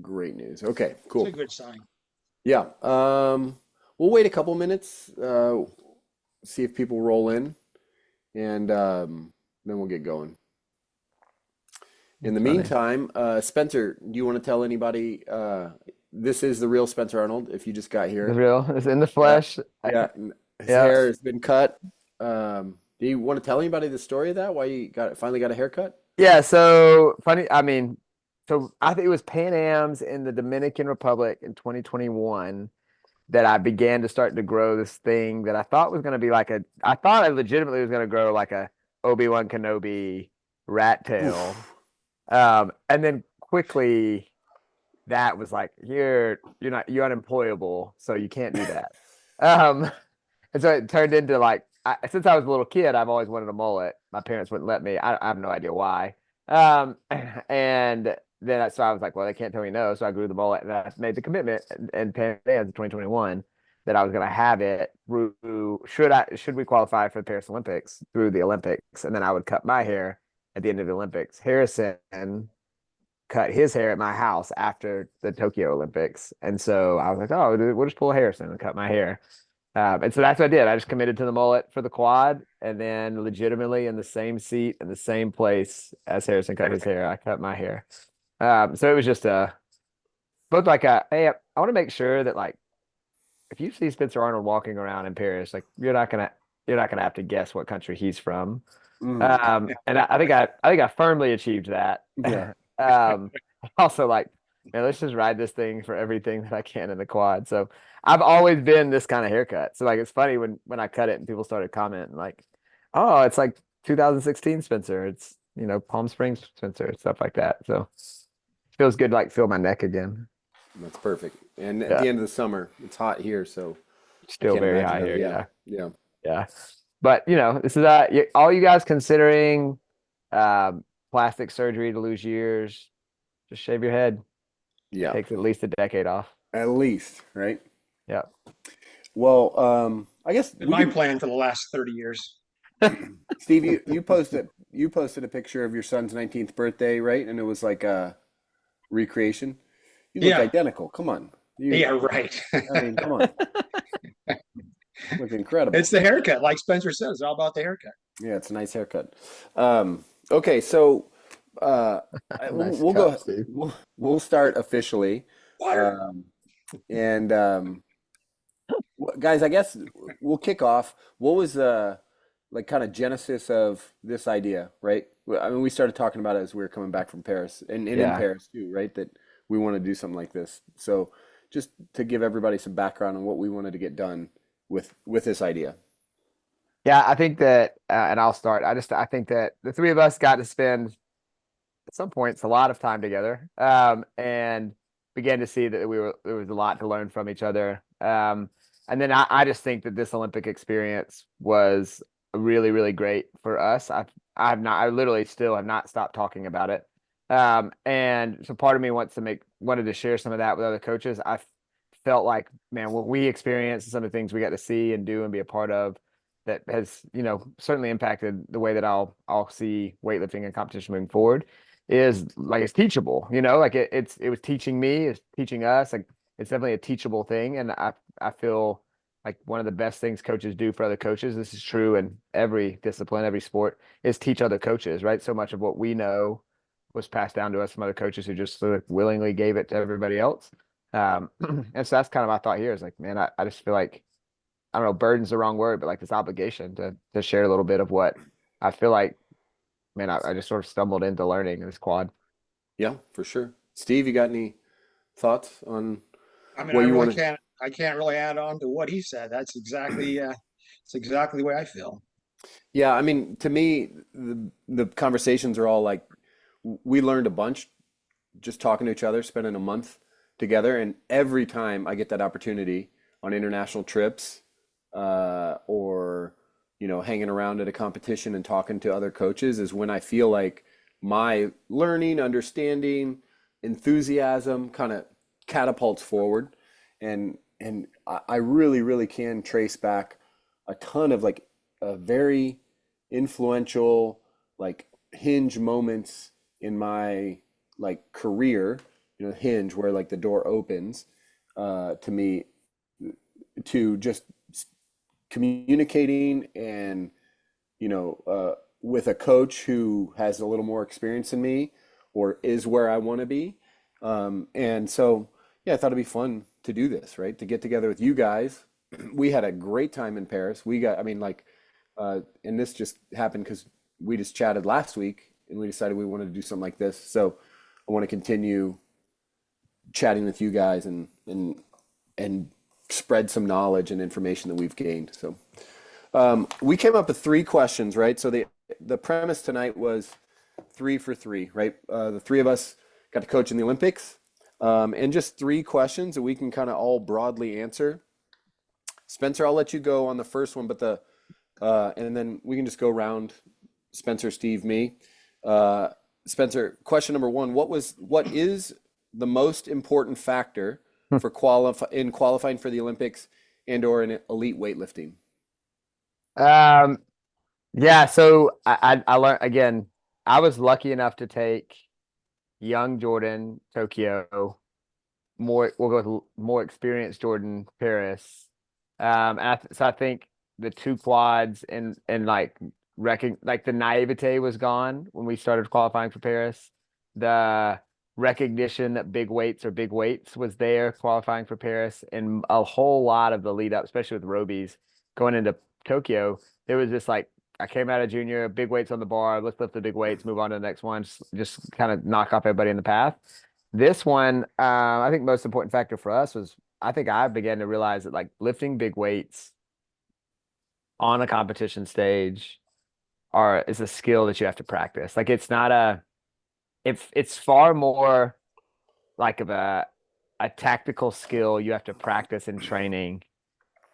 Great news. Okay, It's a cool. good sign. Yeah. We'll wait a couple minutes, see if people roll in, and then we'll get going. In the That's funny. meantime, Spencer, do you want to tell anybody this is the real Spencer Arnold if you just got The here? real is in the Yeah. flesh. Yeah. His Yeah. hair has been cut. Do you want to tell anybody the story of that? Why you finally got a haircut? Yeah, so funny. I mean, so I think it was Pan Am's in the Dominican Republic in 2021 that I began to start to grow this thing that I thought was going to be like I thought I legitimately was going to grow like a Obi-Wan Kenobi rat tail. Oof. And then quickly that was like, you're unemployable, so you can't do that. Um, and so it turned into like, since I was a little kid, I've always wanted a mullet. My parents wouldn't let me. I have no idea why. And then so I was like, well, they can't tell me no. So I grew the mullet and I made the commitment in Pan Am in 2021 that I was going to have it through, should we qualify for the Paris Olympics through the Olympics. And then I would cut my hair at the end of the Olympics. Harrison cut his hair at my house after the Tokyo Olympics. And so I was like, oh, we'll just pull a Harrison and cut my hair. And so that's what I did. I just committed to the mullet for the quad, and then legitimately in the same seat in the same place as Harrison cut his hair, I cut my hair. So it was just both like hey, I want to make sure that like if you see Spencer Arnold walking around in Paris, like you're not gonna have to guess what country he's from. Mm, And I think I firmly achieved that. yeah. Um, also like, man, let's just ride this thing for everything that I can in the quad. So I've always been this kind of haircut. So like it's funny when I cut it and people started commenting like, oh, it's like 2016 Spencer. It's Palm Springs Spencer, stuff like that. So it feels good to like feel my neck again. That's perfect. And at Yeah. the end of the summer, it's hot here, so I Still can't very imagine high how. here. Yeah, Yeah. yeah, Yeah. But this is all you guys considering um plastic surgery to lose years, just shave your head. yeah. Takes at least a decade off. At least, right? Yeah. Well, I guess Been we my can. plan for the last 30 years. Steve, you posted a picture of your son's 19th birthday, right? And it was like a recreation. You look Yeah, identical. Come on, you. yeah, right. I mean, come on, look incredible. It's the haircut, like Spencer says, it's all about the haircut. Yeah, it's a nice haircut. Okay, so uh, we'll, Nice we'll cut, go. Steve. We'll start officially, Water. um, and guys, I guess we'll kick off. What was the like kind of genesis of this idea, right? I mean, we started talking about it as we were coming back from Paris, and in Yeah. Paris too, right? That we want to do something like this. So just to give everybody some background on what we wanted to get done with this idea. Yeah, I think that, and I'll start. I think that the three of us got to spend at some points a lot of time together, and began to see that there was a lot to learn from each other. And then I just think that this Olympic experience was really, really great for us. I literally still have not stopped talking about it. And so part of me wanted to share some of that with other coaches. I felt like, man, what we experienced and some of the things we got to see and do and be a part of that has, certainly impacted the way that I'll see weightlifting and competition moving forward is like it's teachable, like it was teaching me, it's teaching us, like it's definitely a teachable thing. And I feel like one of the best things coaches do for other coaches, this is true in every discipline, every sport, is teach other coaches, right? So much of what we know was passed down to us from other coaches who just sort of willingly gave it to everybody else. And so that's kind of my thought here is like, man, I just feel like, I don't know, burden's the wrong word, but like this obligation to share a little bit of what I feel like, man, I just sort of stumbled into learning in this quad. Yeah, for sure. Steve, you got any thoughts on I mean, what I you really wanted? can't. I can't really add on to what he said. It's exactly the way I feel. Yeah, I mean, to me, the conversations are all like we learned a bunch just talking to each other, spending a month together, and every time I get that opportunity on international trips, or hanging around at a competition and talking to other coaches is when I feel like my learning, understanding, enthusiasm kind of catapults forward, and I really, really can trace back a ton of like a very influential like hinge moments in my like career hinge where like the door opens to me to just communicating and with a coach who has a little more experience than me or is where I want to be. And so, yeah, I thought it'd be fun to do this, right? To get together with you guys. We had a great time in Paris. And this just happened because we just chatted last week and we decided we wanted to do something like this. So I want to continue chatting with you guys and spread some knowledge and information that we've gained. So we came up with 3 questions, right? So the premise tonight was 3 for 3, right? The 3 of us got to coach in the Olympics, and just 3 questions that we can kind of all broadly answer. Spencer, I'll let you go on the first one, but and then we can just go around. Spencer, Steve, me. Spencer, question number 1: what is the most important factor for qualifying for the Olympics and/or in elite weightlifting? Yeah, so I learned again. I was lucky enough to take young Jordan Tokyo, we'll go with more experienced Jordan Paris. So I think the 2 quads and like the naivete was gone when we started qualifying for Paris. The recognition that big weights are big weights was there qualifying for Paris, and a whole lot of the lead up, especially with Robies going into Tokyo, there was this like, I came out of junior, big weights on the bar, let's lift the big weights, move on to the next one, just kind of knock off everybody in the path. This one, I think most important factor for us was, I think I began to realize that like lifting big weights on a competition stage is a skill that you have to practice. Like it's far more like of a tactical skill you have to practice in training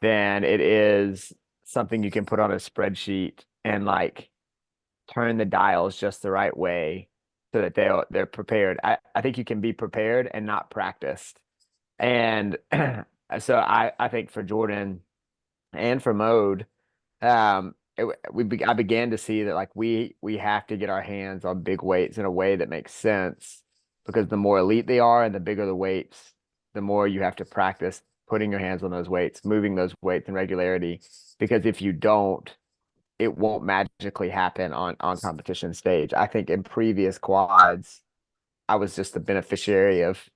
than it is something you can put on a spreadsheet and like turn the dials just the right way so that they're prepared. I think you can be prepared and not practiced. And so I think for Jordan and for Mode, I began to see that like we have to get our hands on big weights in a way that makes sense, because the more elite they are and the bigger the weights, the more you have to practice putting your hands on those weights, moving those weights in regularity. Because if you don't, it won't magically happen on competition stage. I think in previous quads, I was just the beneficiary of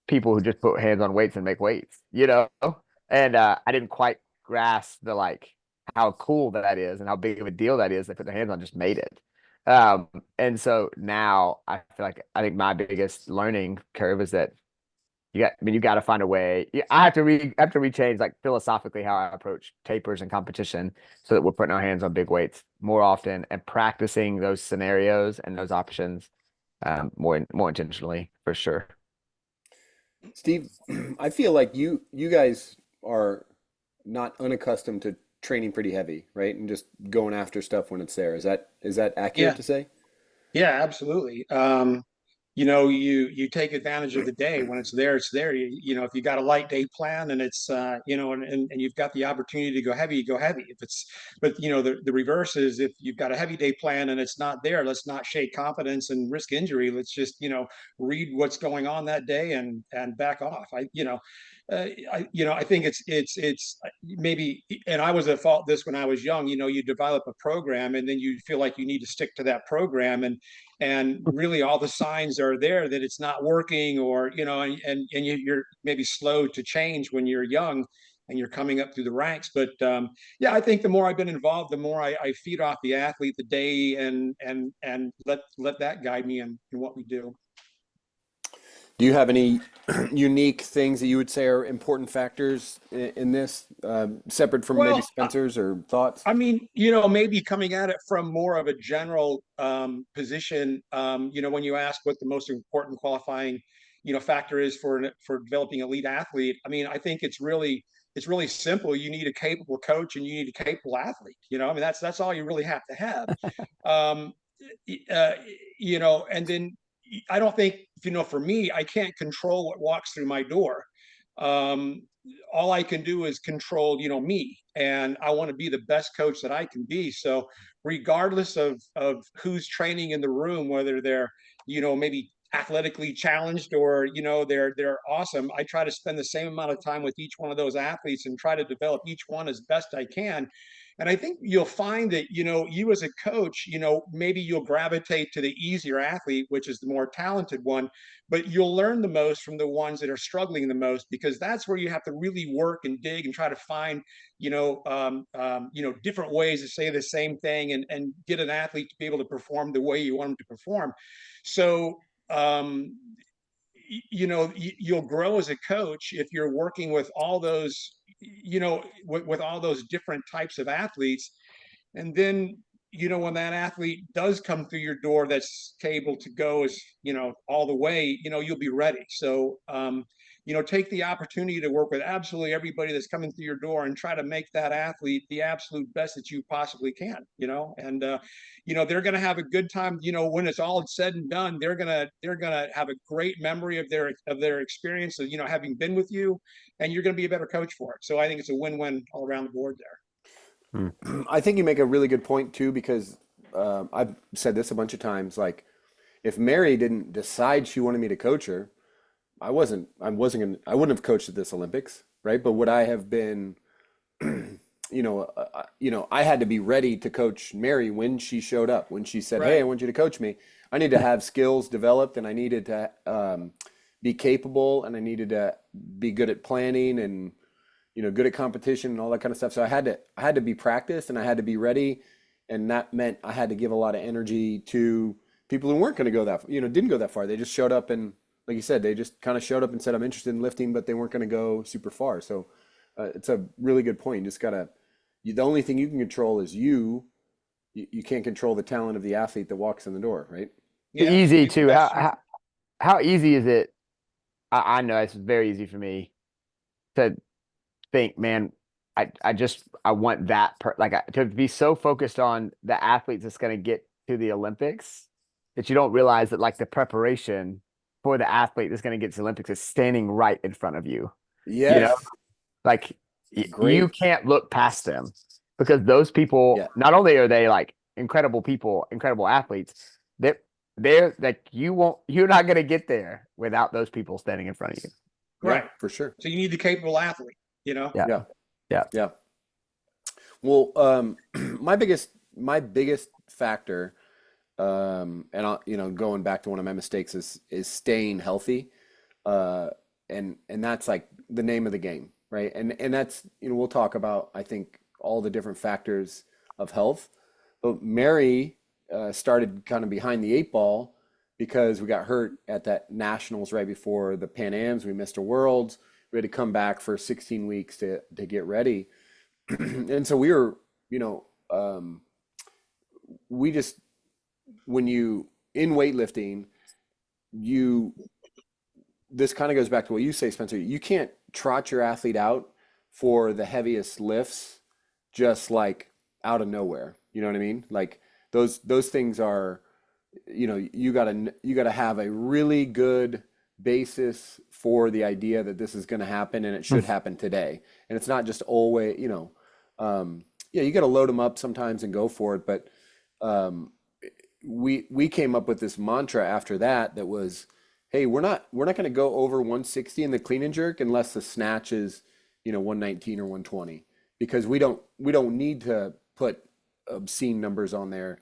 people who just put hands on weights and make weights, And I didn't quite grasp the like how cool that is and how big of a deal that is. They put their hands on, just made it. And so now I feel like I think my biggest learning curve is that you got to find a way. I have to rechange like philosophically how I approach tapers and competition, so that we're putting our hands on big weights more often and practicing those scenarios and those options more intentionally, for sure. Steve, I feel like you guys are not unaccustomed to training pretty heavy, right? And just going after stuff when it's there. Is that accurate Yeah, to say? yeah, absolutely. You take advantage of the day when it's there. It's there. If you got a light day plan and it's and you've got the opportunity to go heavy, you go heavy. But the reverse is, if you've got a heavy day plan and it's not there, let's not shake confidence and risk injury. Let's just read what's going on that day and back off. I think it's maybe, and I was at fault this when I was young. You develop a program and then you feel like you need to stick to that program, and really all the signs are there that it's not working, or you're maybe slow to change when you're young and you're coming up through the ranks. But yeah, I think the more I've been involved, the more I feed off the athlete, the day, and let that guide me in what we do. Do you have any unique things that you would say are important factors in this, separate from maybe Well, Spencer's or thoughts? I mean, maybe coming at it from more of a general position, when you ask what the most important qualifying, factor is for developing elite athlete. I mean, I think it's really simple. You need a capable coach and you need a capable athlete. I mean, that's all you really have to have. Um, uh, and then I don't think, for me, I can't control what walks through my door. Um, all I can do is control, me, and I want to be the best coach that I can be. So regardless of who's training in the room, whether they're, maybe athletically challenged, or they're awesome, I try to spend the same amount of time with each one of those athletes and try to develop each one as best I can. And I think you'll find that, you as a coach, maybe you'll gravitate to the easier athlete, which is the more talented one, but you'll learn the most from the ones that are struggling the most, because that's where you have to really work and dig and try to find, different ways to say the same thing, and get an athlete to be able to perform the way you want them to perform. So, um, you'll grow as a coach if you're working with all those, with all those different types of athletes. And then, when that athlete does come through your door that's able to go as, all the way, you'll be ready. So, take the opportunity to work with absolutely everybody that's coming through your door and try to make that athlete the absolute best that you possibly can, and, they're going to have a good time, when it's all said and done. They're going to have a great memory of their experience of, having been with you, and you're going to be a better coach for it. So I think it's a win-win all around the board there. I think you make a really good point too, because I've said this a bunch of times. Like, if Mary didn't decide she wanted me to coach her, I wouldn't have coached at this Olympics, right? But would I have been, I had to be ready to coach Mary when she showed up, when she said, "Hey, I Right. want you to coach me." I need to have skills developed, and I needed to be capable, and I needed to be good at planning, and good at competition and all that kind of stuff. So I had to be practiced, and I had to be ready, and that meant I had to give a lot of energy to people who weren't going to go didn't go that far. They just showed up, and like you said, they just kind of showed up and said, "I'm interested in lifting," but they weren't going to go super far. So it's a really good point. You just gotta, the only thing you can control is you. You can't control the talent of the athlete that walks in the door, right? Yeah, Easy too. that's How, true. how easy is it? I know it's very easy for me to think, man, I want that to be so focused on the athletes that's going to get to the Olympics that you don't realize that like the preparation for the athlete that's going to get to the Olympics is standing right in front of you. You know, Yes. like you Great. can't look past them, because those people, Yeah. not only are they like incredible people, incredible athletes, they're like you're not going to get there without those people standing in front of you. Yeah, Right. for sure. So you need the capable athlete, Yeah. Yeah. Yeah. Yeah. Well, my biggest factor, and going back to one of my mistakes is staying healthy, uh, and that's like the name of the game, right? And that's, we'll talk about, I think, all the different factors of health. But Mary started kind of behind the eight ball because we got hurt at that nationals right before the Pan Ams. We missed a Worlds. We had to come back for 16 weeks to get ready. And so we were, we just, when you, in weightlifting, you, this kind of goes back to what you say, Spencer. You can't trot your athlete out for the heaviest lifts just like out of nowhere. You know what I mean? Like those things are, you gotta have a really good basis for the idea that this is going to happen, and it should happen today. And it's not just always, yeah, you got to load them up sometimes and go for it. But um, we came up with this mantra after that was, hey, we're not going to go over 160 in the clean and jerk unless the snatch is 119 or 120, because we don't need to put obscene numbers on there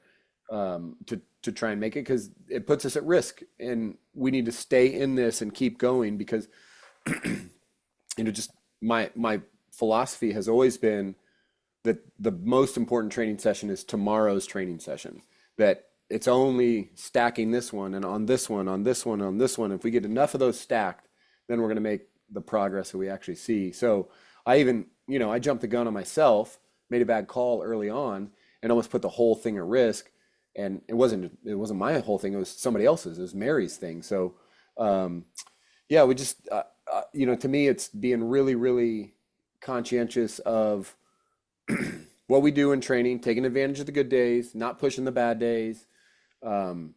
to try and make it, because it puts us at risk, and we need to stay in this and keep going, because just my philosophy has always been that the most important training session is tomorrow's training session. That it's only stacking this one and on this one, on this one, on this one. If we get enough of those stacked, then we're going to make the progress that we actually see. So I even, I jumped the gun on myself, made a bad call early on, and almost put the whole thing at risk. And it wasn't my whole thing. It was somebody else's. It was Mary's thing. So, yeah, we just, to me, it's being really, really conscientious of what we do in training, taking advantage of the good days, not pushing the bad days. And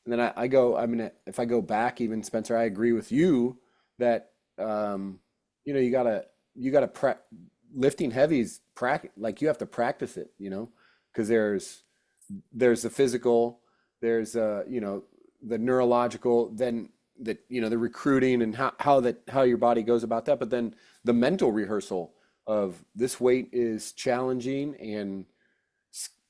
then if I go back, even Spencer, I agree with you that, you gotta lifting heavies, like you have to practice it, because there's the physical, there's the neurological, then that, the recruiting and how your body goes about that, but then the mental rehearsal of this weight is challenging and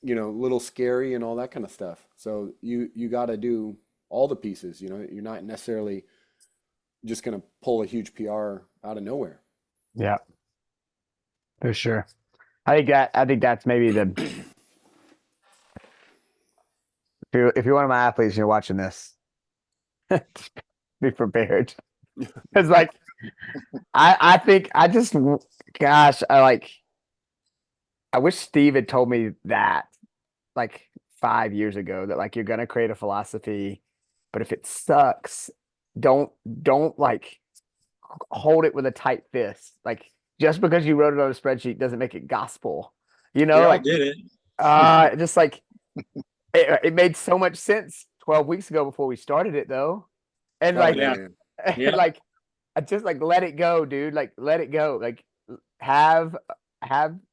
a little scary and all that kind of stuff. So you got to do all the pieces. You're not necessarily just going to pull a huge PR out of nowhere. Yeah, for sure. I think that's maybe the if you're one of my athletes and you're watching this, be prepared. Because like I think I just gosh, I wish Steve had told me that like 5 years ago, that like you're gonna create a philosophy, but if it sucks, don't like hold it with a tight fist. Like just because you wrote it on a spreadsheet doesn't make it gospel. We all Like did it. just like it made so much sense 12 weeks ago before we started it though. And Oh, like yeah. Yeah. like I just like let it go, dude. Like let it go. Like have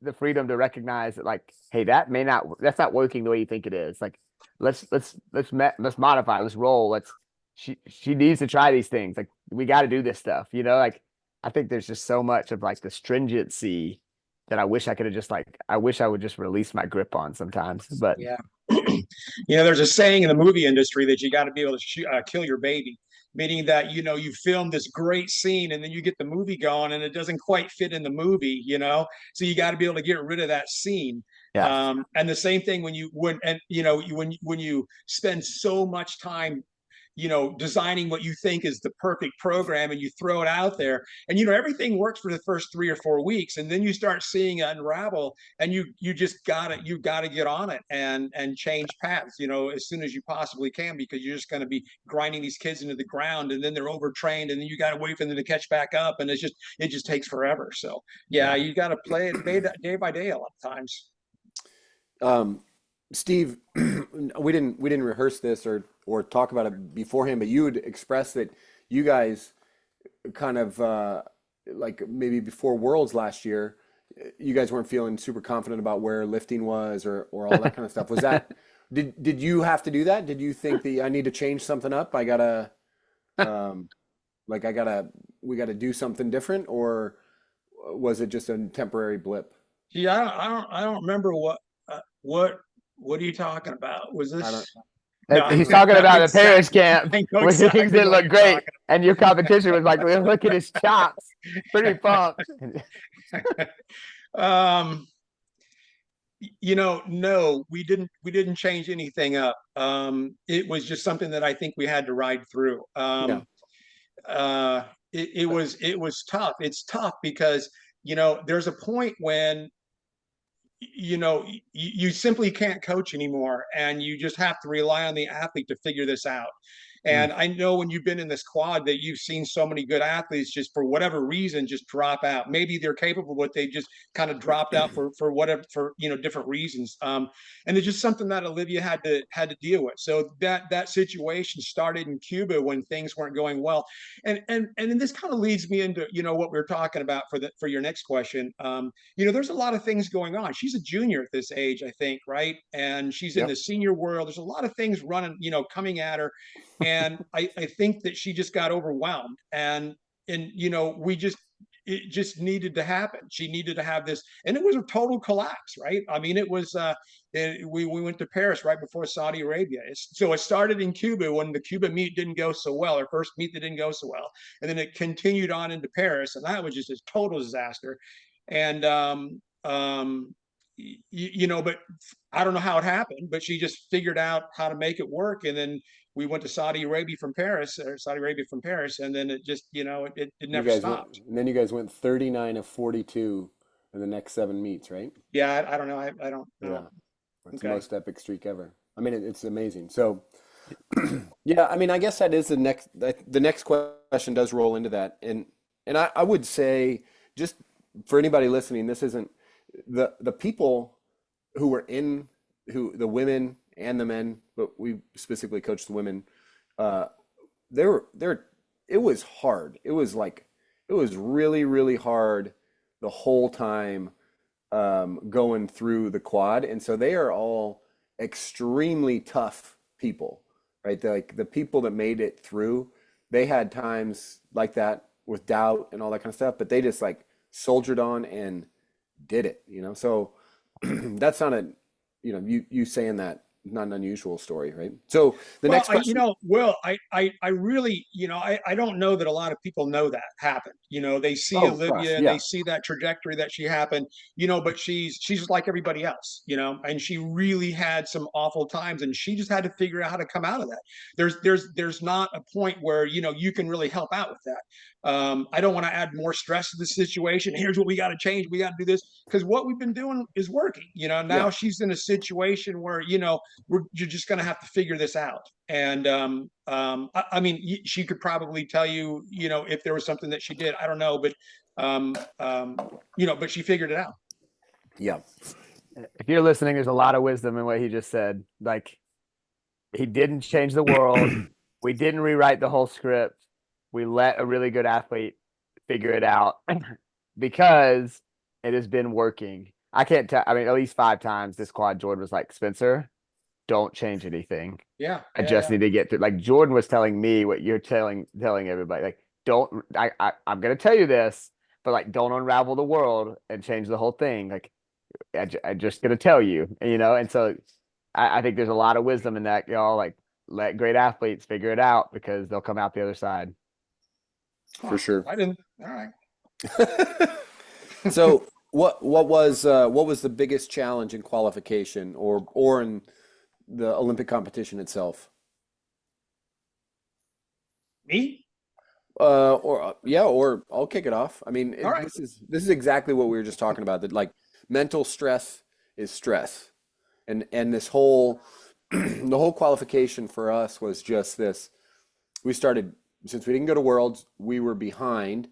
the freedom to recognize that like, hey, that's not working the way you think it is. Like let's modify, let's roll. She needs to try these things. Like we got to do this stuff, like I think there's just so much of like the stringency that I wish I could have just like I wish I would just release my grip on sometimes. But Yeah. There's a saying in the movie industry that you got to be able to kill your baby, meaning that, you film this great scene and then you get the movie going and it doesn't quite fit in the movie, so you got to be able to get rid of that scene. yeah. And the same thing when you spend so much time designing what you think is the perfect program and you throw it out there and everything works for the first 3 or 4 weeks and then you start seeing it unravel and you gotta get on it and change paths as soon as you possibly can, because you're just going to be grinding these kids into the ground and then they're overtrained and then you got to wait for them to catch back up and it just takes forever. So yeah, you got to play it day by day a lot of times. Steve, we didn't rehearse this or talk about it beforehand, but you had expressed that you guys kind of like maybe before Worlds last year, you guys weren't feeling super confident about where lifting was or all that kind of stuff. Was that did you have to do that? Did you think that I need to change something up? I gotta like we gotta do something different, or was it just a temporary blip? Yeah, I don't remember what are you talking about? Was I this? don't No, He's I talking know about the Paris exactly. camp I know where things exactly didn't what look you're great, talking and your competition was like, look at his chops, pretty pumped. about. No, we didn't change anything up. It was just something that I think we had to ride through. yeah. It was tough. It's tough because there's a point when you simply can't coach anymore and you just have to rely on the athlete to figure this out. Mm. And I know when you've been in this quad that you've seen so many good athletes just for whatever reason just drop out. Maybe they're capable, but they just kind of dropped out for whatever, for different reasons. And it's just something that Olivia had to deal with. So that situation started in Cuba when things weren't going well. And then this kind of leads me into what we we're talking about for your next question. There's a lot of things going on. She's a junior at this age, I think, right? And she's in the Yep. senior world. There's a lot of things running, coming at her. And I think that she just got overwhelmed. And it just needed to happen. She needed to have this, and it was a total collapse, right? I mean, it was we went to Paris right before Saudi Arabia. So it started in Cuba when the Cuba meet didn't go so well, our first meet that didn't go so well, and then it continued on into Paris, and that was just a total disaster. And but I don't know how it happened, but she just figured out how to make it work. And then we went to Saudi Arabia from Paris, and then it just, it You never guys went, stopped. and then you guys went 39 of 42 in the next 7 meets, right? Yeah, I don't know. I don't Yeah. know. It's the Okay. most epic streak ever. I mean, it's amazing. So, yeah, I mean, I guess that is the next question does roll into that. And I would say, just for anybody listening, this isn't the people who were in the women and the men, but we specifically coached the women. Uh, they're it was hard. It was really, really hard the whole time going through the quad. And so they are all extremely tough people. right? Like the people that made it through, they had times like that with doubt and all that kind of stuff, but they just like soldiered on and did it, you know? So that's not a, you know, you saying that, not an unusual story, right? So the Well, next question. I really, I don't know that a lot of people know that happened. They see Oh gosh, Olivia and they yeah, see that trajectory that she happened, but she's just like everybody else, and she really had some awful times and she just had to figure out how to come out of that. There's not a point where, you can really help out with that. I don't want to add more stress to the situation. Here's what we got to change. We got to do this because what we've been doing is working. yeah, Now she's in a situation where, you're just going to have to figure this out. And I mean, she could probably tell you, if there was something that she did. I don't know, but but she figured it out. yeah, If you're listening, there's a lot of wisdom in what he just said. Like, he didn't change the world. We didn't rewrite the whole script. We let a really good athlete figure it out because it has been working. I can't tell. I mean, at least 5 times this quad, Jordan was like, Spencer, don't change anything. Yeah, I yeah, just yeah. need to get through. Like, Jordan was telling me what you're telling everybody. Like, don't. I'm gonna tell you this, but like, don't unravel the world and change the whole thing. Like, I'm just gonna tell you, And so, I think there's a lot of wisdom in that, y'all. Like, let great athletes figure it out because they'll come out the other side. Huh, for sure. I didn't. All right. So what was the biggest challenge in qualification or in the Olympic competition itself? Me? Or yeah, or I'll kick it off. I mean, All right. this is exactly what we were just talking about, that like mental stress is stress. And this whole the whole qualification for us was just this. We started, since we didn't go to Worlds, we were behind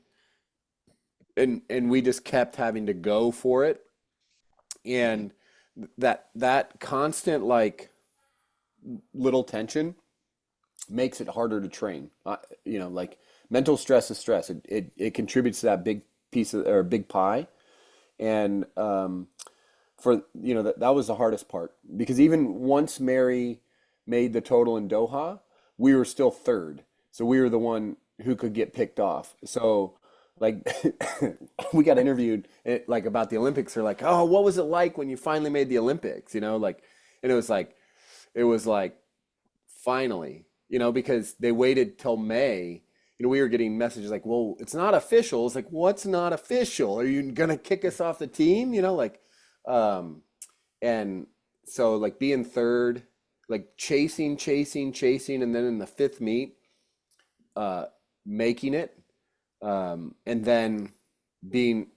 and we just kept having to go for it. And that constant like little tension makes it harder to train. Like mental stress is stress. It contributes to that big piece of, or big pie. And for that was the hardest part, because even once Mary made the total in Doha, we were still third. So we were the one who could get picked off. So like we got interviewed like about the Olympics. They're like, "Oh, what was it like when you finally made the Olympics?" Like, and it was like finally, because they waited till May. We were getting messages like, well, it's not official. It's like, what's not official? Are you gonna kick us off the team? Um, and so like being third, like chasing, and then in the fifth meet, uh, making it, and then being,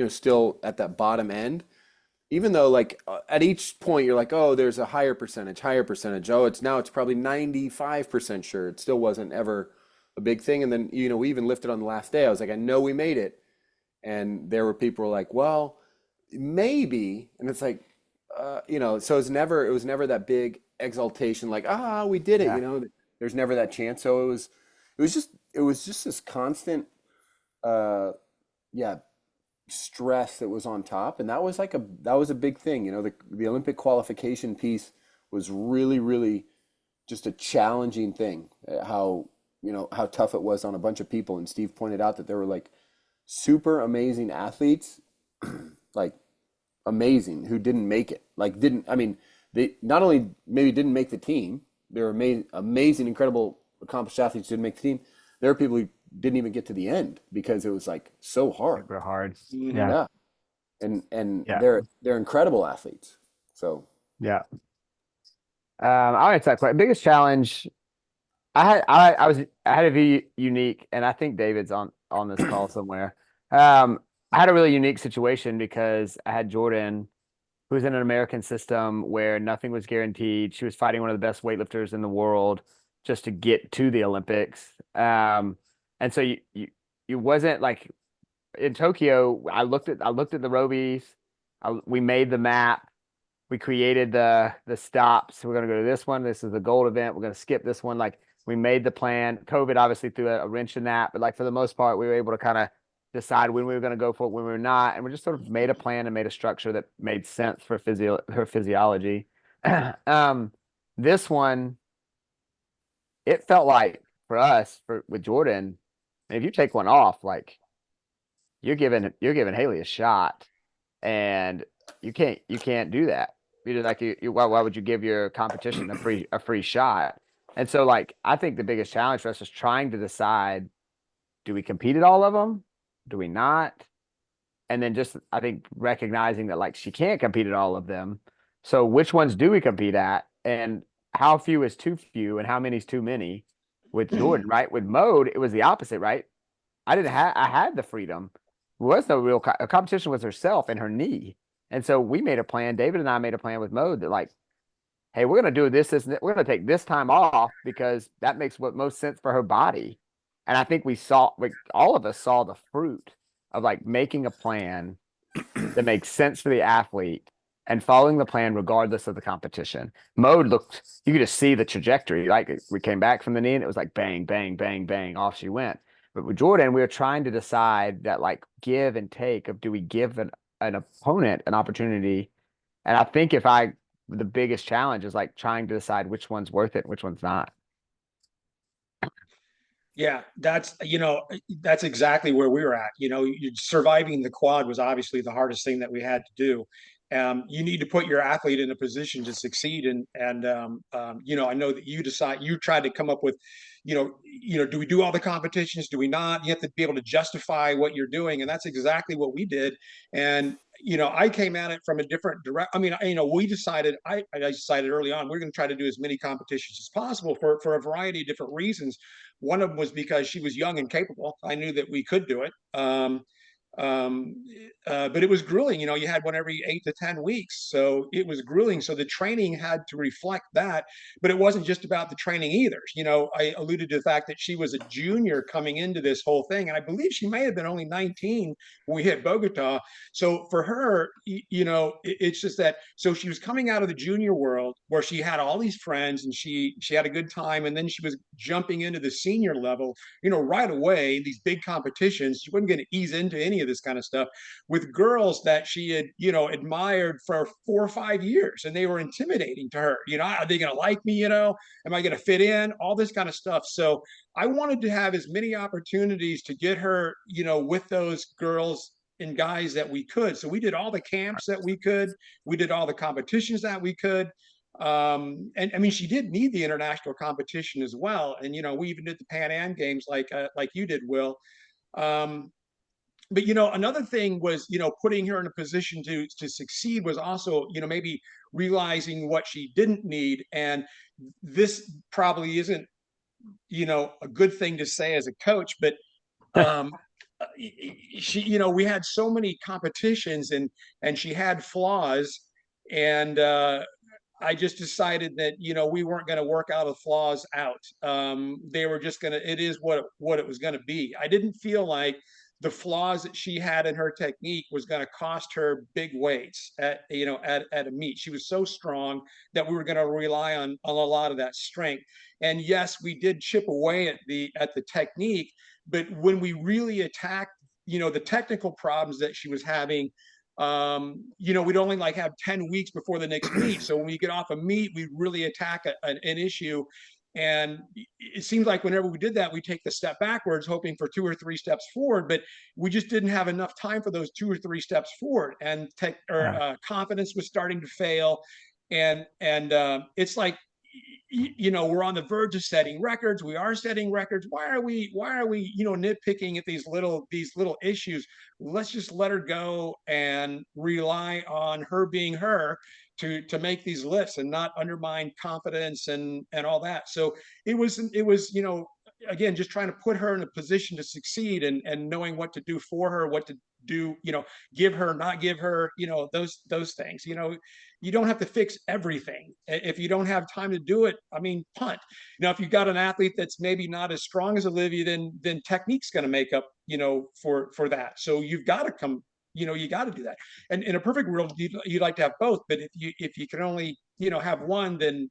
still at that bottom end, even though like at each point you're like, oh, there's a higher percentage. Oh, it's probably 95% sure. It still wasn't ever a big thing. And then, we even lifted on the last day. I was like, I know we made it. And there were people who were like, well, maybe. And it's like, so it was never that big exaltation, like, we did it, Yeah. there's never that chance. So it was just this constant, uh, yeah, stress that was on top, and that was a big thing. The Olympic qualification piece was really, really just a challenging thing. How tough it was on a bunch of people, and Steve pointed out that there were like super amazing athletes, like amazing, who didn't make it. Like didn't I mean they not only maybe didn't make the team, they were amazing, incredible, accomplished athletes who didn't make the team. There were people who didn't even get to the end because it was like so hard. Super hard. Mhm. Yeah. Yeah, and Yeah. they're incredible athletes. So Yeah. I'll answer that question. Biggest challenge I had to be unique, and I think David's on this call somewhere. I had a really unique situation because I had Jordan, who was in an American system where nothing was guaranteed. She was fighting one of the best weightlifters in the world just to get to the Olympics. And so you wasn't like in Tokyo. I looked at the Robies. We made the map. We created the stops. We're going to go to this one. This is the gold event. We're going to skip this one. Like, we made the plan. COVID obviously threw a wrench in that, but like for the most part, we were able to kind of decide when we were going to go for it, when we were not, and we just sort of made a plan and made a structure that made sense for her physiology. um, this one, it felt like for us, with Jordan, if you take one off, like you're giving Haley a shot, and you can't do that. Like why would you give your competition a free shot? And so like I think the biggest challenge for us is trying to decide, do we compete at all of them? Do we not? And then just I think recognizing that like she can't compete at all of them. So which ones do we compete at? And how few is too few and how many is too many with Jordan, right? With Mode, it was the opposite, right? I had the freedom. There was no real competition with herself and her knee. And so we made a plan. David and I made a plan with Mode that like, hey, we're gonna do this, we're gonna take this time off because that makes what most sense for her body. And I think we saw like all of us saw the fruit of like making a plan that makes sense for the athlete and following the plan regardless of the competition. Mode looked, you could just see the trajectory. Like we came back from the knee and it was like bang, bang, bang, bang, off she went. But with Jordan, we were trying to decide that like give and take of, do we give an opponent an opportunity? And I think the biggest challenge is like trying to decide which one's worth it, and which one's not. Yeah, that's exactly where we were at. Surviving the quad was obviously the hardest thing that we had to do. You need to put your athlete in a position to succeed, and I know that you tried to come up with, do we do all the competitions? Do we not? You have to be able to justify what you're doing, and that's exactly what we did. And I came at it from a different direct. I mean, we decided. I decided early on we're going to try to do as many competitions as possible for a variety of different reasons. One of them was because she was young and capable. I knew that we could do it. Um, but it was grueling. You had one every 8 to 10 weeks, so it was grueling. So the training had to reflect that, but it wasn't just about the training either. I alluded to the fact that she was a junior coming into this whole thing, and I believe she may have been only 19 when we hit Bogota. So for her, it's just that. So she was coming out of the junior world where she had all these friends and she had a good time, and then she was jumping into the senior level. Right away, these big competitions, she wasn't going to ease into any of this kind of stuff with girls that she had, admired for 4 or 5 years, and they were intimidating to her. Are they going to like me? Am I going to fit in? All this kind of stuff. So I wanted to have as many opportunities to get her, with those girls and guys that we could. So we did all the camps that we could. We did all the competitions that we could. And I mean, she did need the international competition as well. And we even did the Pan Am games like you did, Will. Um, but another thing was putting her in a position to succeed was also maybe realizing what she didn't need. And this probably isn't a good thing to say as a coach, but um she we had so many competitions, and she had flaws, and I just decided that we weren't going to work out the flaws out. They were just going to. It is what it was going to be. I didn't feel like the flaws that she had in her technique was going to cost her big weights at a meet. She was so strong that we were going to rely on a lot of that strength. And yes, we did chip away at the technique, but when we really attacked the technical problems that she was having, we'd only like have 10 weeks before the next meet. So when we get off a meet, we really attack an issue. And it seems like whenever we did that, we take the step backwards, hoping for 2 or 3 steps forward, but we just didn't have enough time for those 2 or 3 steps forward. And confidence was starting to fail. And it's like, we're on the verge of setting records. We are setting records. Why are we nitpicking at these little issues? Let's just let her go and rely on her being her to make these lifts and not undermine confidence and all that. So it was again, just trying to put her in a position to succeed, and knowing what to do for her, what to do, give her, not give her, those things. You don't have to fix everything. If you don't have time to do it, I mean, punt. If you've got an athlete that's maybe not as strong as Olivia, then technique's going to make up, for that. So you've got to come, you got to do that. And in a perfect world, you'd like to have both, but if you can only, have one, then,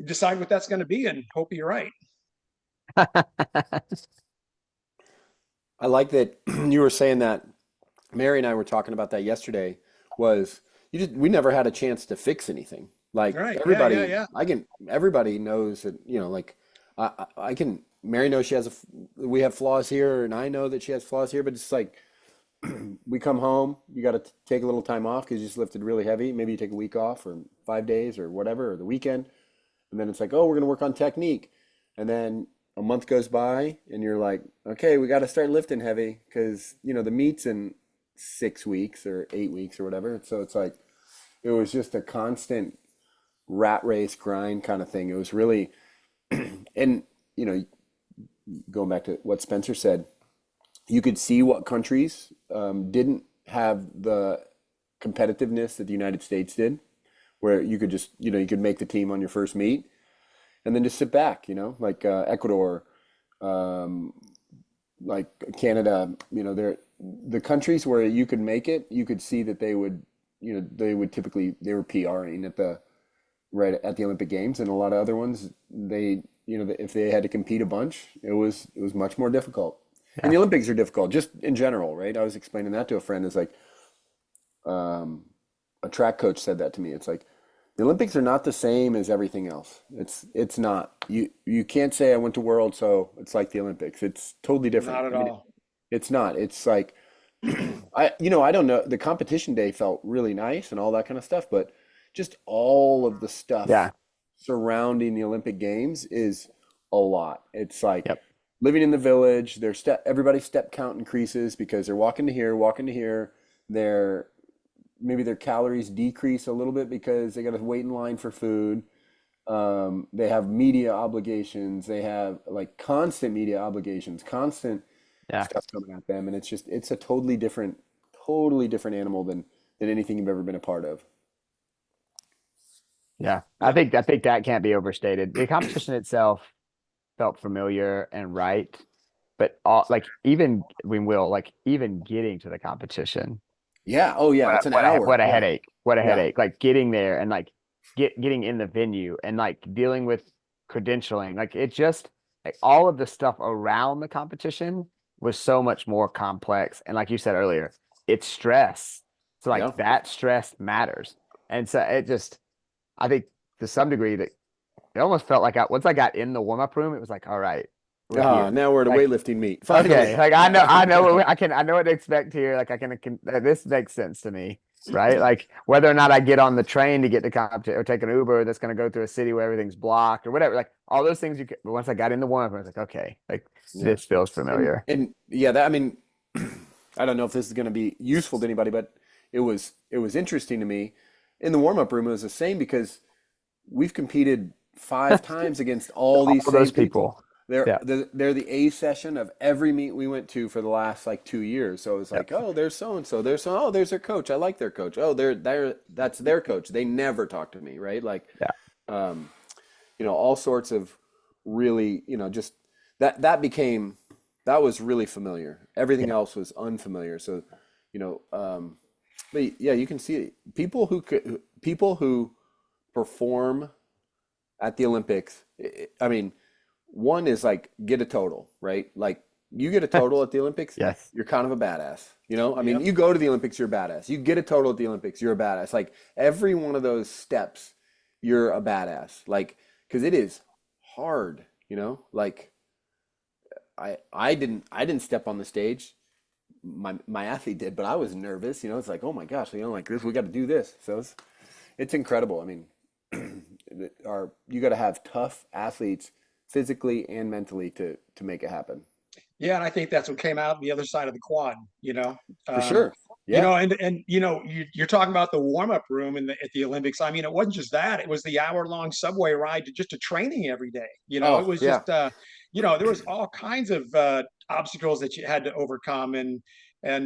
decide what that's going to be and hope you're right. I like that you were saying that. Mary and I were talking about that yesterday. Was we never had a chance to fix anything. Like Right. Yeah. Yeah. everybody, Yeah. everybody knows that, like I can, Mary knows she has we have flaws here, and I know that she has flaws here, but it's like we come home, you got to take a little time off because you just lifted really heavy. Maybe you take a week off or 5 days or whatever, or the weekend. And then it's like, oh, we're going to work on technique. And then a month goes by and you're like, okay, we got to start lifting heavy because, the meet's in 6 weeks or 8 weeks or whatever. So it's like, it was just a constant rat race grind kind of thing. It was really, and, going back to what Spencer said, you could see what countries didn't have the competitiveness that the United States did, where you could just, you could make the team on your first meet and then just sit back, like Ecuador, like Canada, they're the countries where you could make it, you could see that they would, typically, they were PRing right at the Olympic Games, and a lot of other ones, they, if they had to compete a bunch, it was much more difficult. And the Olympics are difficult just in general, right? I was explaining that to a friend. It's like, a track coach said that to me. It's like the Olympics are not the same as everything else. It's not. You can't say I went to World, so it's like the Olympics. It's totally different. Not at I mean, all. it's not. It's like I don't know. The competition day felt really nice and all that kind of stuff, but just all of the stuff Yeah. surrounding the Olympic Games is a lot. It's like Yep. living in the village. Everybody's step count increases because they're walking to here, walking to here. Maybe their calories decrease a little bit because they got to wait in line for food. They have media obligations. They have like constant media obligations, constant Yeah. stuff coming at them, and it's a totally different animal than anything you've ever been a part of. Yeah. I think that can't be overstated. The competition itself felt familiar and right, but even we will like even getting to the competition. Yeah. Oh yeah. It's an hour. What a Yeah. headache. What a Yeah. headache. Like getting there and like getting in the venue and like dealing with credentialing. Like it just like all of the stuff around the competition was so much more complex. And like you said earlier, it's stress. So Yeah. like that stress matters. And so I think to some degree that it almost felt like once I got in the warm-up room, it was like, all right, we're here. Now we're at a Like, weightlifting meet. okay, Finally. like I know what to expect here. Like this makes sense to me, right? Like whether or not I get on the train to get to competition or take an Uber that's going to go through a city where everything's blocked or whatever. Like all those things but once I got in the warm-up, I was like, okay, like Yeah. this feels And familiar. and yeah, I mean, I don't know if this is going to be useful to anybody, but it was interesting to me. In the warm-up room, it was the same because we've competed 5 times against all All these those same people. people. They're, Yeah. they're they're the A session of every meet we went to for the last like 2 years. So it was like, Yep. oh, there's so and so. Oh, there's their coach. I like their coach. Oh, that's their coach. They never talk to me, right? Like, Yeah. um, all sorts of really, just that was really familiar. Everything Yeah. else was unfamiliar. So, you know, but yeah, you can see people who perform at the Olympics. I mean, one is like get a total, right? Like you get a total at the Olympics, Yes. you're kind of a badass. I mean, Yep. you go to the Olympics, you're a badass. You get a total at the Olympics, you're a badass. Like every one of those steps, you're a badass. Like, because it is hard, like I didn't step on the stage. My athlete did, but I was nervous. It's like, oh my gosh, like this, we got to do this. So it's incredible. I mean, you got to have tough athletes physically and mentally to make it happen. Yeah, and I think that's what came out the other side of the quad, For Um, sure. Yeah. and you're talking about the warm-up room at the Olympics. I mean, it wasn't just that, it was the hour-long subway ride to just to training every day. It Oh, was yeah. just there was all kinds of obstacles that you had to overcome. And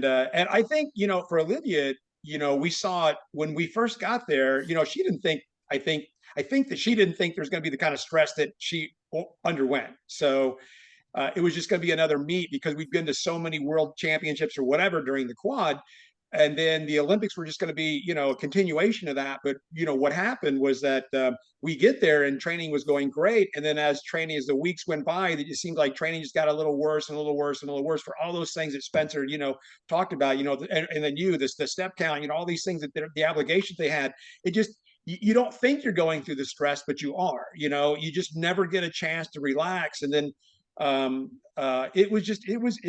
I think, for Olivia, we saw it when we first got there. She didn't think, I think that she didn't think there's going to be the kind of stress that she underwent. So it was just going to be another meet because we've been to so many world championships or whatever during the quad. And then the Olympics were just going to be, a continuation of that. But, what happened was that we get there and training was going great. And then as the weeks went by, it seemed like training just got a little worse and a little worse and a little worse for all those things that Spencer, talked about, and then the step count, all these things that the obligations they had. It just, you don't think you're going through the stress, but you are. You just never get a chance to relax. And then it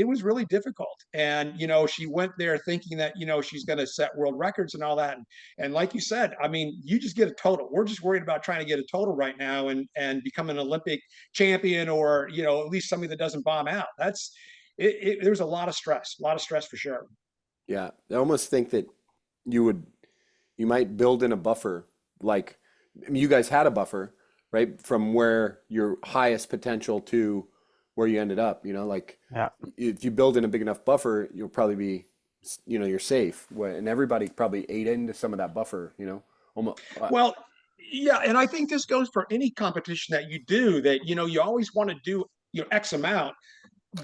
was really difficult. And she went there thinking that she's going to set world records and all that. And like you said, I mean, you just get a total. We're just worried about trying to get a total right now and become an Olympic champion, or at least somebody that doesn't bomb out. That's it. There's a lot of stress for sure. Yeah, I almost think that you might build in a buffer. Like, I mean, you guys had a buffer, right, from where your highest potential to where you ended up. Like, Yeah. if you build in a big enough buffer, you'll probably be, you're safe. And everybody probably ate into some of that buffer. Almost. Well, yeah, and I think this goes for any competition that you do, that you always want to do X amount,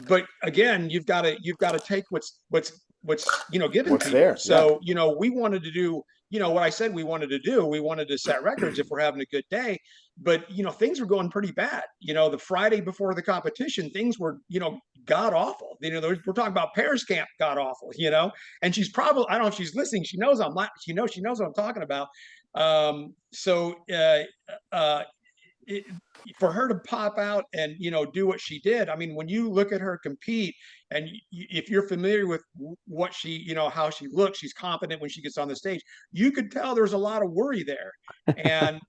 but again, you've got to take what's given What's to you. there? Yeah. So we wanted to do what I said we wanted to do. We wanted to set records if we're having a good day, but things were going pretty bad. The Friday before the competition, things were god awful. We're talking about Paris camp god awful. And she's probably, I don't know if she's listening. She knows she knows what I'm talking about. So for her to pop out and do what she did, I mean, when you look at her compete, and if you're familiar with what she how she looks, she's confident when she gets on the stage. You could tell there's a lot of worry there, and